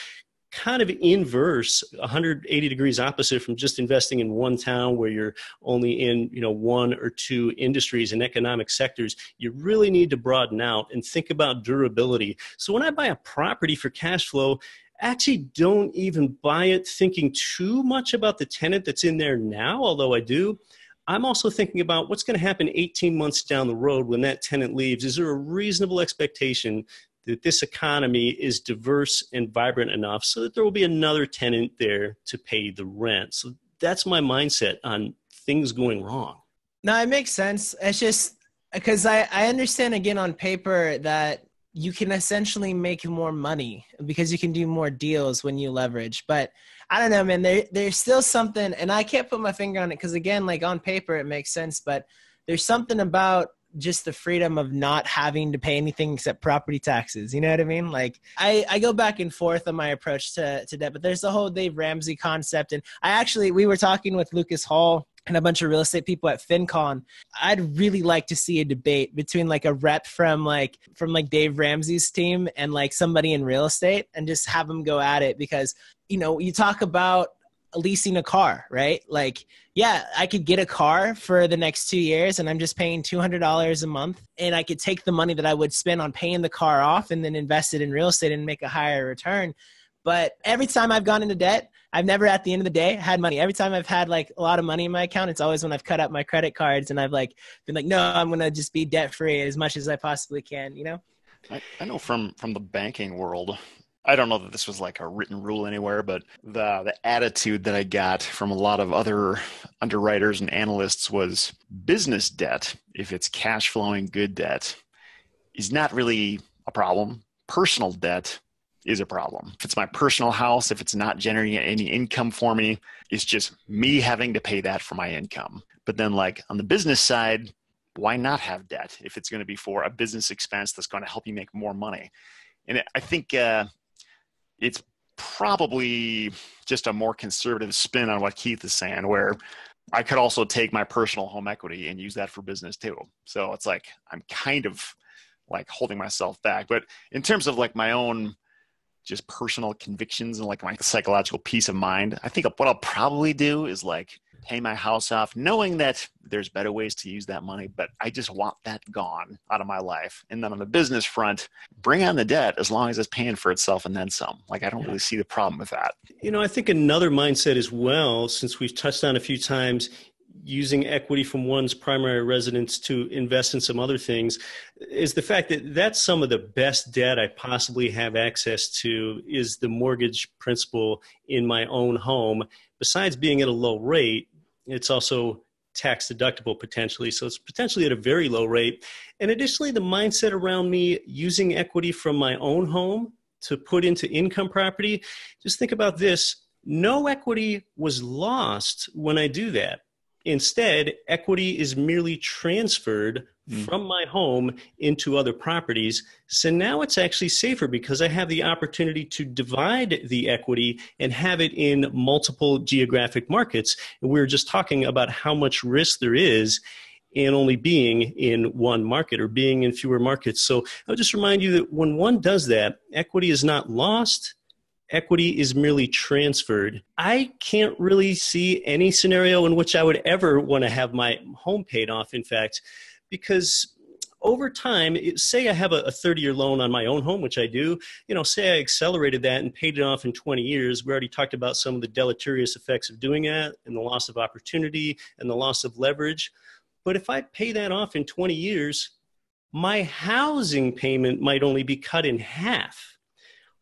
kind of inverse, 180 degrees opposite from just investing in one town where you're only in, one or two industries and economic sectors. You really need to broaden out and think about durability. So when I buy a property for cash flow, I actually don't even buy it thinking too much about the tenant that's in there now, although I do. I'm also thinking about what's going to happen 18 months down the road when that tenant leaves. Is there a reasonable expectation that this economy is diverse and vibrant enough so that there will be another tenant there to pay the rent? So that's my mindset on things going wrong. No, it makes sense. It's just because I understand, again, on paper that you can essentially make more money because you can do more deals when you leverage. But I don't know, man, there's still something, and I can't put my finger on it because, again, like on paper, it makes sense. But there's something about just the freedom of not having to pay anything except property taxes. You know what I mean? Like I go back and forth on my approach to debt, but there's the whole Dave Ramsey concept. And we were talking with Lucas Hall and a bunch of real estate people at FinCon. I'd really like to see a debate between like a rep from Dave Ramsey's team and like somebody in real estate, and just have them go at it because, you talk about leasing a car, right? Like, yeah, I could get a car for the next 2 years and I'm just paying $200 a month, and I could take the money that I would spend on paying the car off and then invest it in real estate and make a higher return. But every time I've gone into debt, I've never at the end of the day had money. Every time I've had like a lot of money in my account, it's always when I've cut up my credit cards and I've like been like, no, I'm going to just be debt free as much as I possibly can, I know from the banking world, I don't know that this was like a written rule anywhere, but the attitude that I got from a lot of other underwriters and analysts was business debt, if it's cash flowing good debt, is not really a problem. Personal debt is a problem. If it's my personal house, if it's not generating any income for me, it's just me having to pay that for my income. But then like on the business side, why not have debt if it's going to be for a business expense that's going to help you make more money? And I think it's probably just a more conservative spin on what Keith is saying, where I could also take my personal home equity and use that for business too. So it's like I'm kind of like holding myself back. But in terms of like my own just personal convictions and like my psychological peace of mind, I think what I'll probably do is like pay my house off, knowing that there's better ways to use that money, but I just want that gone out of my life. And then on the business front, bring on the debt as long as it's paying for itself and then some. Like, I don't really see the problem with that. I think another mindset as well, since we've touched on a few times, using equity from one's primary residence to invest in some other things, is the fact that that's some of the best debt I possibly have access to is the mortgage principal in my own home. Besides being at a low rate, it's also tax deductible potentially. So it's potentially at a very low rate. And additionally, the mindset around me using equity from my own home to put into income property, just think about this. No equity was lost when I do that. Instead, equity is merely transferred from my home into other properties. So now it's actually safer because I have the opportunity to divide the equity and have it in multiple geographic markets. And we were just talking about how much risk there is in only being in one market or being in fewer markets. So I'll just remind you that when one does that, equity is not lost. Equity is merely transferred. I can't really see any scenario in which I would ever want to have my home paid off, in fact, because over time, say I have a 30-year loan on my own home, which I do, say I accelerated that and paid it off in 20 years. We already talked about some of the deleterious effects of doing that and the loss of opportunity and the loss of leverage. But if I pay that off in 20 years, my housing payment might only be cut in half.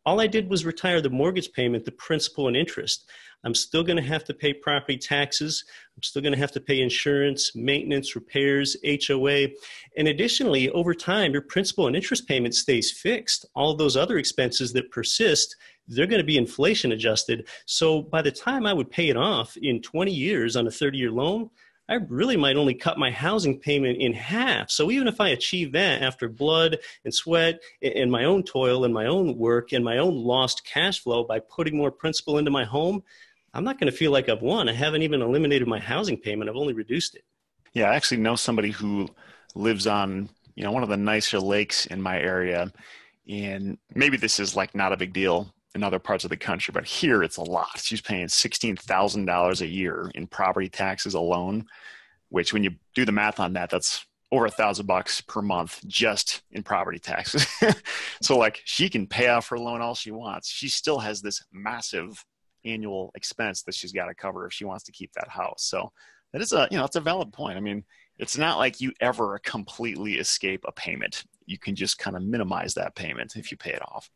All I did was retire the mortgage payment, the principal and interest. I'm still going to have to pay property taxes. I'm still going to have to pay insurance, maintenance, repairs, HOA. And additionally, over time, your principal and interest payment stays fixed. All of those other expenses that persist, they're going to be inflation adjusted. So by the time I would pay it off in 20 years on a 30-year loan, I really might only cut my housing payment in half. So even if I achieve that after blood and sweat and my own toil and my own work and my own lost cash flow by putting more principal into my home, I'm not going to feel like I've won. I haven't even eliminated my housing payment. I've only reduced it. Yeah, I actually know somebody who lives on, one of the nicer lakes in my area. And maybe this is like not a big deal in other parts of the country, but here it's a lot. She's paying $16,000 a year in property taxes alone, which when you do the math on that, that's over $1,000 per month just in property taxes. So like she can pay off her loan all she wants. She still has this massive annual expense that she's got to cover if she wants to keep that house. So that is it's a valid point. I mean, it's not like you ever completely escape a payment. You can just kind of minimize that payment if you pay it off.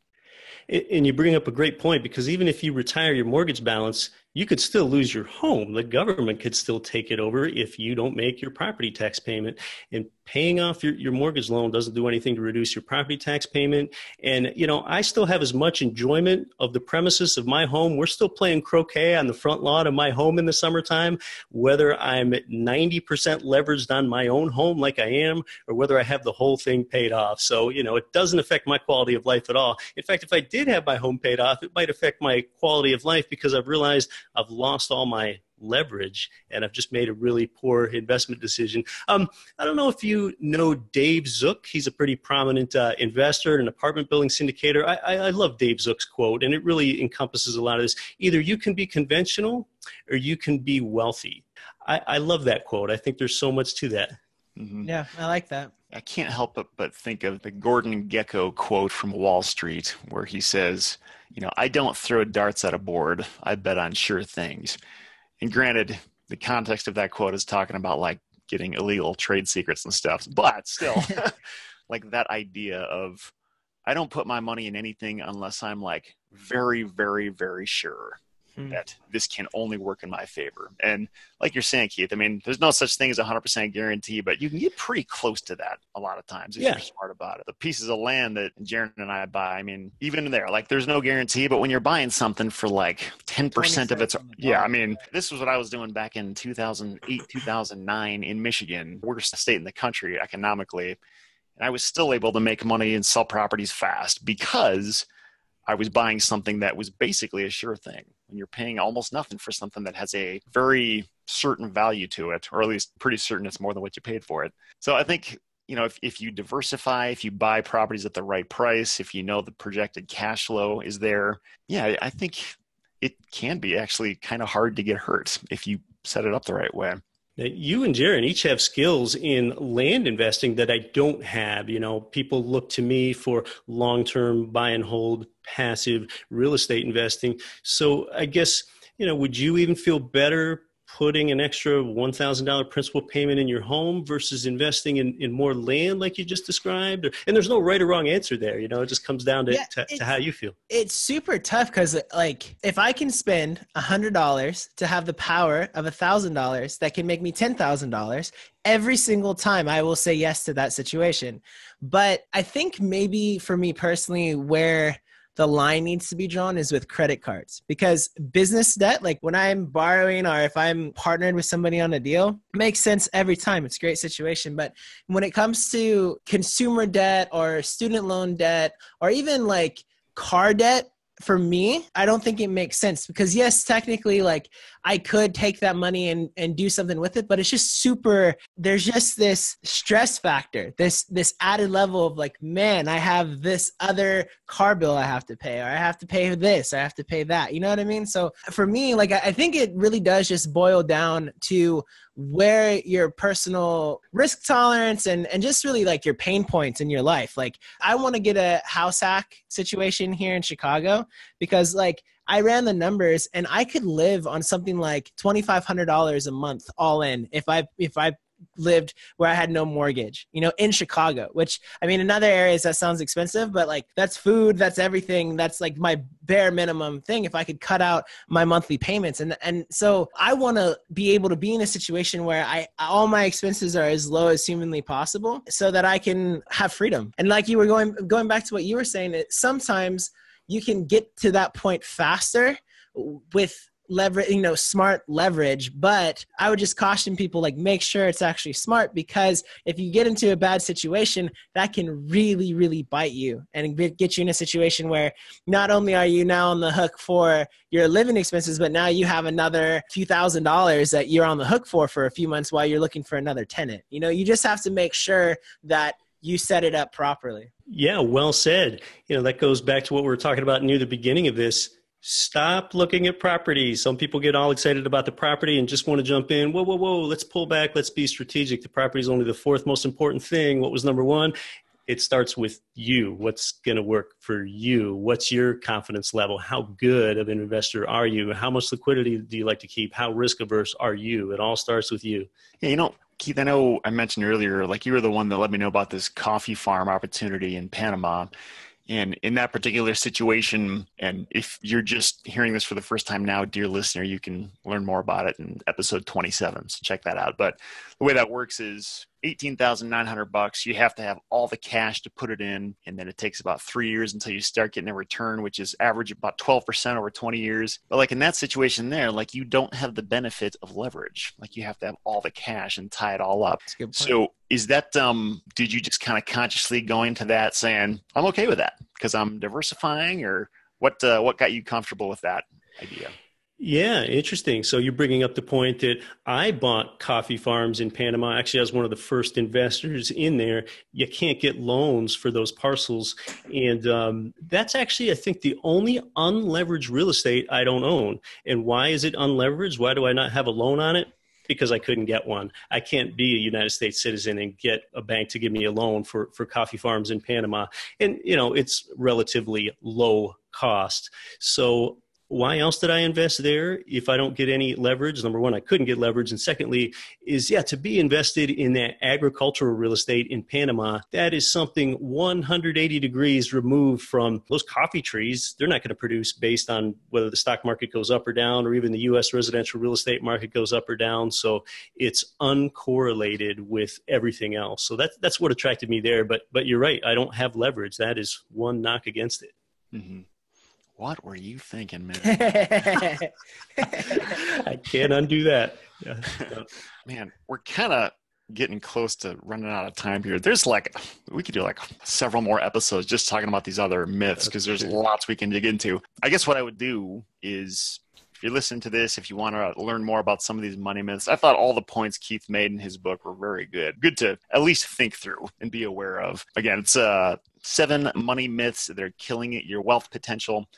And you bring up a great point, because even if you retire your mortgage balance, you could still lose your home. The government could still take it over if you don't make your property tax payment. And paying off your mortgage loan doesn't do anything to reduce your property tax payment. And, I still have as much enjoyment of the premises of my home. We're still playing croquet on the front lawn of my home in the summertime, whether I'm at 90% leveraged on my own home like I am, or whether I have the whole thing paid off. So, it doesn't affect my quality of life at all. In fact, if I did have my home paid off, it might affect my quality of life, because I've realized I've lost all my leverage and I've just made a really poor investment decision. I don't know if you know Dave Zook. He's a pretty prominent investor and an apartment building syndicator. I love Dave Zook's quote, and it really encompasses a lot of this. Either you can be conventional or you can be wealthy. I love that quote. I think there's so much to that. Mm-hmm. Yeah, I like that. I can't help but think of the Gordon Gekko quote from Wall Street, where he says, I don't throw darts at a board. I bet on sure things. And granted, the context of that quote is talking about like getting illegal trade secrets and stuff, but still like that idea of I don't put my money in anything unless I'm like very, very, very sure that this can only work in my favor. And like you're saying, Keith, I mean, there's no such thing as 100% guarantee, but you can get pretty close to that a lot of times if you're smart about it. The pieces of land that Jaron and I buy, I mean, even in there, like there's no guarantee, but when you're buying something for like 10% of its, I mean, this was what I was doing back in 2008, 2009 in Michigan, worst state in the country economically. And I was still able to make money and sell properties fast because I was buying something that was basically a sure thing. When you're paying almost nothing for something that has a very certain value to it, or at least pretty certain it's more than what you paid for it. So I think, if you diversify, if you buy properties at the right price, if you know the projected cash flow is there, I think it can be actually kind of hard to get hurt if you set it up the right way. You and Jaron each have skills in land investing that I don't have. People look to me for long-term buy and hold, passive real estate investing. So I guess, would you even feel better putting an extra $1,000 principal payment in your home versus investing in more land like you just described? And there's no right or wrong answer there. It just comes down to how you feel. It's super tough because like if I can spend $100 to have the power of $1,000 that can make me $10,000, every single time I will say yes to that situation. But I think maybe for me personally, where the line needs to be drawn is with credit cards, because business debt, like when I'm borrowing or if I'm partnered with somebody on a deal, makes sense every time. It's a great situation. But when it comes to consumer debt or student loan debt or even like car debt, for me, I don't think it makes sense because yes, technically like I could take that money and do something with it, but it's just there's just this stress factor, this added level of like, man, I have this other car bill I have to pay, or I have to pay this, I have to pay that. You know what I mean? So for me, like, I think it really does just boil down to where your personal risk tolerance and just really like your pain points in your life. Like I want to get a house hack situation here in Chicago because like I ran the numbers and I could live on something like $2,500 a month all in if I lived where I had no mortgage, in Chicago, which I mean, in other areas that sounds expensive, but like that's food, that's everything. That's like my bare minimum thing. If I could cut out my monthly payments. And so I want to be able to be in a situation where all my expenses are as low as humanly possible so that I can have freedom. And like you were going back to what you were saying, sometimes you can get to that point faster with leverage, smart leverage, but I would just caution people, like, make sure it's actually smart, because if you get into a bad situation, that can really, really bite you and get you in a situation where not only are you now on the hook for your living expenses, but now you have another few $1,000s that you're on the hook for a few months while you're looking for another tenant. You just have to make sure that you set it up properly. Yeah, well said. That goes back to what we were talking about near the beginning of this. Stop looking at property. Some people get all excited about the property and just want to jump in. Whoa, let's pull back. Let's be strategic. The property is only the fourth most important thing. What was number one? It starts with you. What's going to work for you? What's your confidence level? How good of an investor are you? How much liquidity do you like to keep? How risk averse are you? It all starts with you. Yeah, Keith, I know I mentioned earlier, like, you were the one that let me know about this coffee farm opportunity in Panama. And in that particular situation, and if you're just hearing this for the first time now, dear listener, you can learn more about it in episode 27. So check that out. But the way that works is $18,900. You have to have all the cash to put it in. And then it takes about 3 years until you start getting a return, which is average about 12% over 20 years. But like in that situation there, like, you don't have the benefit of leverage. Like, you have to have all the cash and tie it all up. So is that, did you just kind of consciously go into that saying, I'm okay with that because I'm diversifying, or what got you comfortable with that idea? Yeah, interesting. So you're bringing up the point that I bought coffee farms in Panama. Actually, I was one of the first investors in there. You can't get loans for those parcels. And that's actually, I think, the only unleveraged real estate I don't own. And why is it unleveraged? Why do I not have a loan on it? Because I couldn't get one. I can't be a United States citizen and get a bank to give me a loan for coffee farms in Panama. And, it's relatively low cost. So why else did I invest there if I don't get any leverage? Number one, I couldn't get leverage. And secondly is, to be invested in that agricultural real estate in Panama, that is something 180 degrees removed from those coffee trees. They're not going to produce based on whether the stock market goes up or down, or even the U.S. residential real estate market goes up or down. So it's uncorrelated with everything else. So that's what attracted me there. But you're right. I don't have leverage. That is one knock against it. Mm-hmm. What were you thinking, man? I can't undo that. Yeah. Man, we're kind of getting close to running out of time here. We could do several more episodes just talking about these other myths, because there's lots we can dig into. I guess what I would do is, if you listen to this, if you want to learn more about some of these money myths, I thought all the points Keith made in his book were very good. Good to at least think through and be aware of. Again, it's 7 money myths that are killing your wealth potential.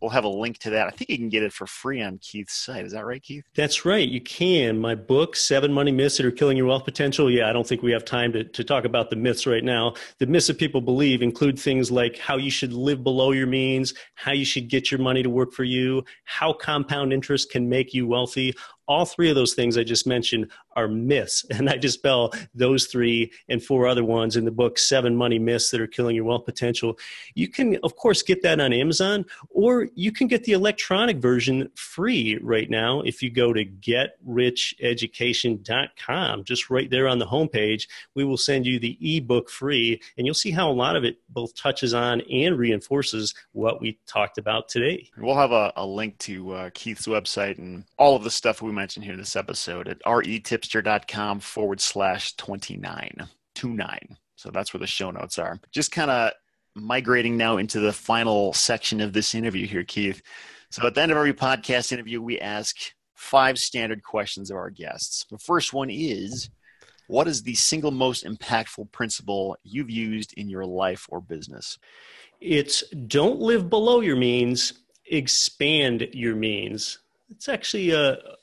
We'll have a link to that. I think you can get it for free on Keith's site. Is that right, Keith? That's right. You can. My book, 7 Money Myths That Are Killing Your Wealth Potential. Yeah, I don't think we have time to talk about the myths right now. The myths that people believe include things like how you should live below your means, how you should get your money to work for you, how compound interest can make you wealthy. All 3 of those things I just mentioned are myths, and I dispel those 3 and 4 other ones in the book, 7 Money Myths That Are Killing Your Wealth Potential. You can, of course, get that on Amazon, or you can get the electronic version free right now if you go to GetRichEducation.com. Just right there on the homepage, we will send you the ebook free, and you'll see how a lot of it both touches on and reinforces what we talked about today. We'll have a link to Keith's website and all of the stuff we mentioned here in this episode at retipster.com/29. So that's where the show notes are. Just kind of migrating now into the final section of this interview here, Keith. So at the end of every podcast interview, we ask 5 standard questions of our guests. The first one is, what is the single most impactful principle you've used in your life or business? It's don't live below your means, expand your means. It's actually,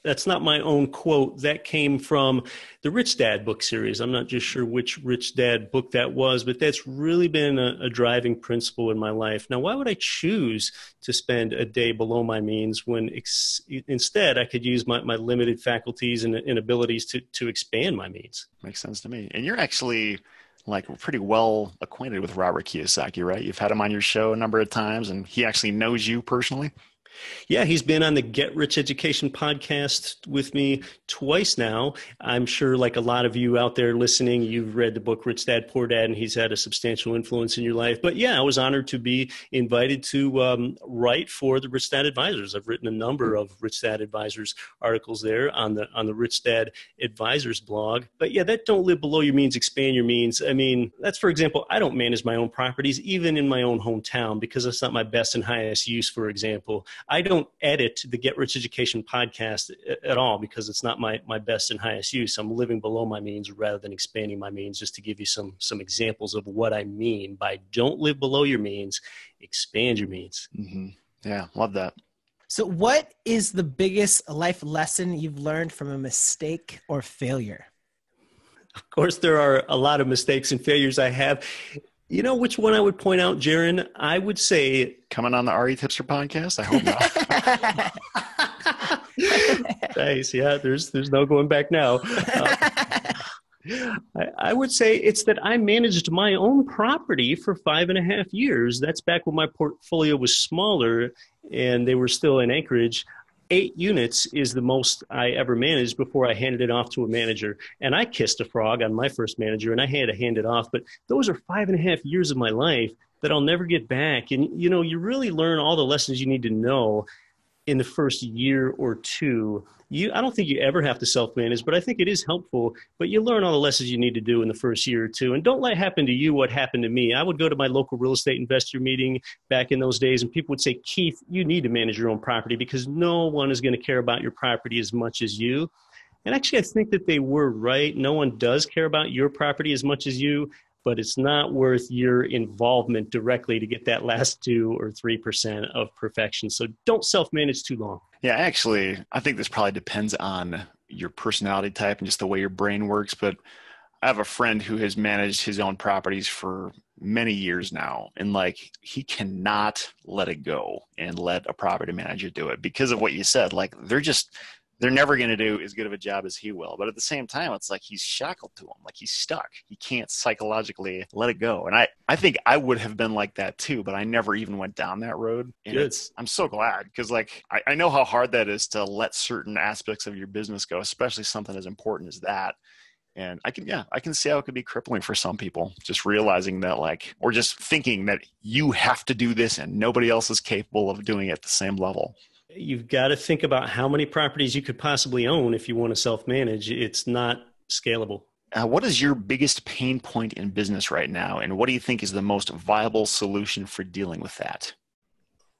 that's not my own quote. That came from the Rich Dad book series. I'm not just sure which Rich Dad book that was, but that's really been a driving principle in my life. Now, why would I choose to spend a day below my means when instead I could use my limited faculties and abilities to expand my means? Makes sense to me. And you're actually pretty well acquainted with Robert Kiyosaki, right? You've had him on your show a number of times, and he actually knows you personally. Yeah, he's been on the Get Rich Education podcast with me twice now. I'm sure, like a lot of you out there listening, you've read the book Rich Dad, Poor Dad, and he's had a substantial influence in your life. But yeah, I was honored to be invited to write for the Rich Dad Advisors. I've written a number of Rich Dad Advisors articles there on the Rich Dad Advisors blog. But yeah, that don't live below your means, expand your means. I mean, that's, for example, I don't manage my own properties, even in my own hometown, because that's not my best and highest use, for example. I don't edit the Get Rich Education podcast at all because it's not my best and highest use. I'm living below my means rather than expanding my means, just to give you some examples of what I mean by don't live below your means, expand your means. Mm-hmm. Yeah, love that. So what is the biggest life lesson you've learned from a mistake or failure? Of course, there are a lot of mistakes and failures I have. You know which one I would point out, Jaron? I would say... Coming on the RE Tipster podcast? I hope not. Nice. Yeah, there's no going back now. I would say it's that I managed my own property for 5.5 years. That's back when my portfolio was smaller and they were still in Anchorage. 8 units is the most I ever managed before I handed it off to a manager. And I kissed a frog on my first manager and I had to hand it off. But those are 5.5 years of my life that I'll never get back. And, you know, you really learn all the lessons you need to know in the first year or two. I don't think you ever have to self-manage, but I think it is helpful. But you learn all the lessons you need to do in the first year or two. And don't let happen to you what happened to me. I would go to my local real estate investor meeting back in those days, and people would say, Keith, you need to manage your own property because no one is going to care about your property as much as you. And actually, I think that they were right. No one does care about your property as much as you, but it's not worth your involvement directly to get that last 2 or 3% of perfection. So don't self-manage too long. Yeah, actually, I think this probably depends on your personality type and just the way your brain works. But I have a friend who has managed his own properties for many years now. And like, he cannot let it go and let a property manager do it because of what you said. Like, they're never going to do as good of a job as he will. But at the same time, it's like he's shackled to him. Like, he's stuck. He can't psychologically let it go. And I think I would have been like that too, but I never even went down that road. And I'm so glad because like, I know how hard that is to let certain aspects of your business go, especially something as important as that. And I can see how it could be crippling for some people, just realizing that like, or just thinking that you have to do this and nobody else is capable of doing it at the same level. You've got to think about how many properties you could possibly own if you want to self-manage. It's not scalable. What is your biggest pain point in business right now? And what do you think is the most viable solution for dealing with that?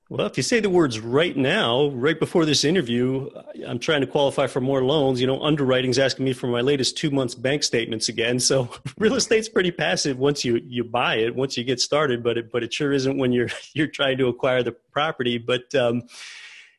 Well, if you say the words right now, right before this interview, I'm trying to qualify for more loans. You know, underwriting's asking me for my latest 2 months bank statements again. So real estate's pretty passive once you buy it, once you get started, but it sure isn't when you're trying to acquire the property. But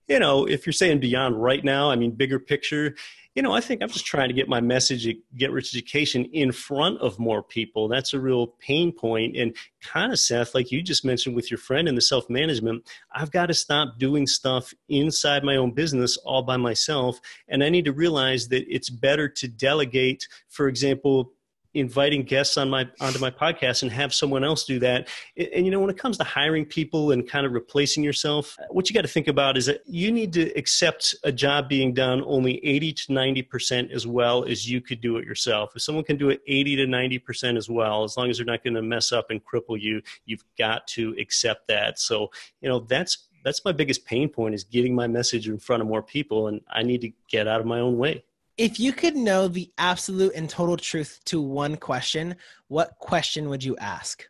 you know, if you're saying beyond right now, I mean, bigger picture, you know, I think I'm just trying to get my message at Get Rich Education in front of more people. That's a real pain point. And kind of, Seth, like you just mentioned with your friend in the self-management, I've got to stop doing stuff inside my own business all by myself. And I need to realize that it's better to delegate, for example, inviting guests onto my podcast and have someone else do that. And, you know, when it comes to hiring people and kind of replacing yourself, what you got to think about is that you need to accept a job being done only 80 to 90% as well as you could do it yourself. If someone can do it 80 to 90% as well, as long as they're not going to mess up and cripple you, you've got to accept that. So, you know, that's my biggest pain point is getting my message in front of more people, and I need to get out of my own way. If you could know the absolute and total truth to one question, what question would you ask?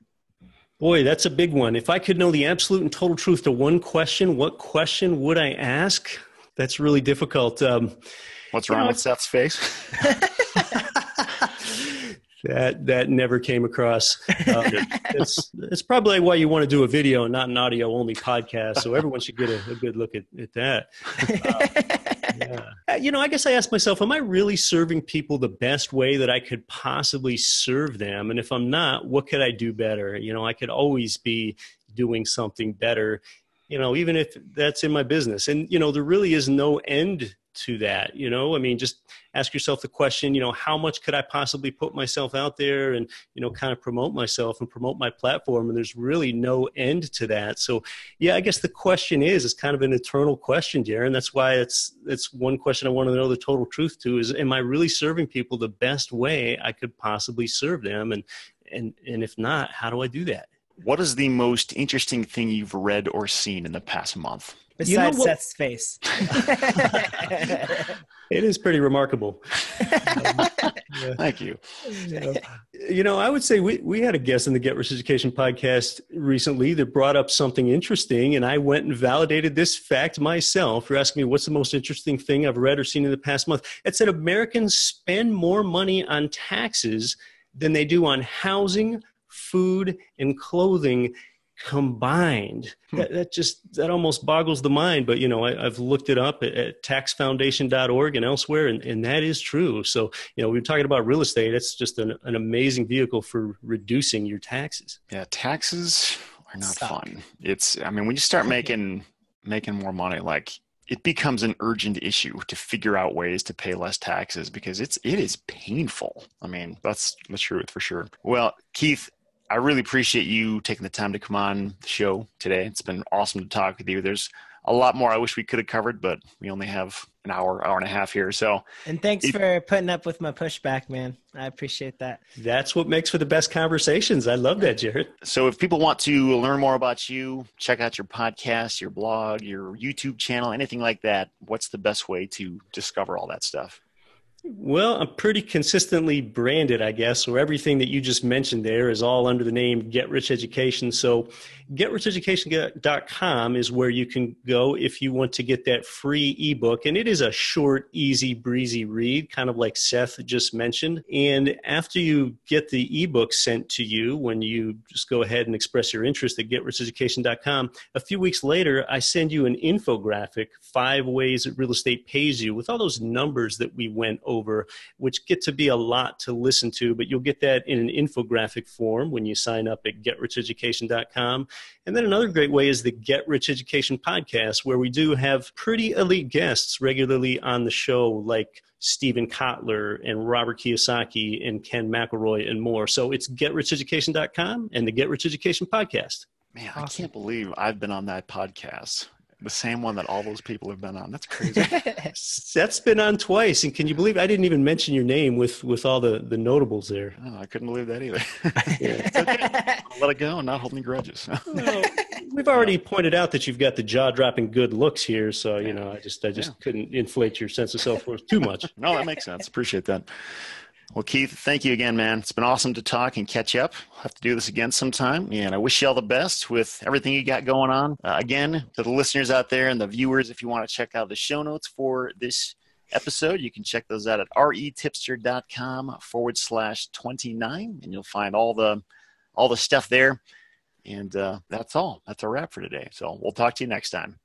Boy, that's a big one. If I could know the absolute and total truth to one question, what question would I ask? That's really difficult. What's wrong with Seth's face? That never came across. It's probably why you want to do a video and not an audio only podcast. So everyone should get a good look at that. Yeah. You know, I guess I ask myself, am I really serving people the best way that I could possibly serve them? And if I'm not, what could I do better? You know, I could always be doing something better, you know, even if that's in my business. And, you know, there really is no end to that. I mean, just ask yourself the question, how much could I possibly put myself out there and, kind of promote myself and promote my platform? And there's really no end to that. So yeah, I guess the question is kind of an eternal question, Darren. That's why it's one question I want to know the total truth to is, am I really serving people the best way I could possibly serve them? And if not, how do I do that? What is the most interesting thing you've read or seen in the past month? Besides Seth's face. It is pretty remarkable. Thank you. I would say we had a guest in the Get Rich Education podcast recently that brought up something interesting, and I went and validated this fact myself. You're asking me what's the most interesting thing I've read or seen in the past month. It said Americans spend more money on taxes than they do on housing, food, and clothing combined. That almost boggles the mind, but I've looked it up at taxfoundation.org and elsewhere, and that is true. So we're talking about real estate. It's just an amazing vehicle for reducing your taxes. Yeah, taxes are not fun. When you start making more money, like, it becomes an urgent issue to figure out ways to pay less taxes because it is painful. I mean, that's the truth for sure. Well, Keith, I really appreciate you taking the time to come on the show today. It's been awesome to talk with you. There's a lot more I wish we could have covered, but we only have an hour and a half here. And thanks for putting up with my pushback, man. I appreciate that. That's what makes for the best conversations. I love that, Jared. So if people want to learn more about you, check out your podcast, your blog, your YouTube channel, anything like that, what's the best way to discover all that stuff? Well, I'm pretty consistently branded, I guess. So everything that you just mentioned there is all under the name Get Rich Education. So GetRichEducation.com is where you can go if you want to get that free ebook. And it is a short, easy, breezy read, kind of like Seth just mentioned. And after you get the ebook sent to you, when you just go ahead and express your interest at GetRichEducation.com, a few weeks later, I send you an infographic, 5 ways that real estate pays you, with all those numbers that we went over, which get to be a lot to listen to, but you'll get that in an infographic form when you sign up at GetRichEducation.com. And then another great way is the Get Rich Education podcast, where we do have pretty elite guests regularly on the show, like Stephen Kotler and Robert Kiyosaki and Ken McElroy and more. So it's GetRichEducation.com and the Get Rich Education podcast. Man, awesome. I can't believe I've been on that podcast. The same one that all those people have been on. That's crazy. That's been on twice. And can you believe I didn't even mention your name with all the notables there? Oh, I couldn't believe that either. It's okay. I'll let it go and not hold any grudges. Well, we've already pointed out that you've got the jaw-dropping good looks here. So, I just couldn't inflate your sense of self-worth too much. No, that makes sense. Appreciate that. Well, Keith, thank you again, man. It's been awesome to talk and catch up. We'll have to do this again sometime. And I wish you all the best with everything you got going on. Again, to the listeners out there and the viewers, if you want to check out the show notes for this episode, you can check those out at retipster.com/29, and you'll find all the stuff there. And that's all. That's a wrap for today. So we'll talk to you next time.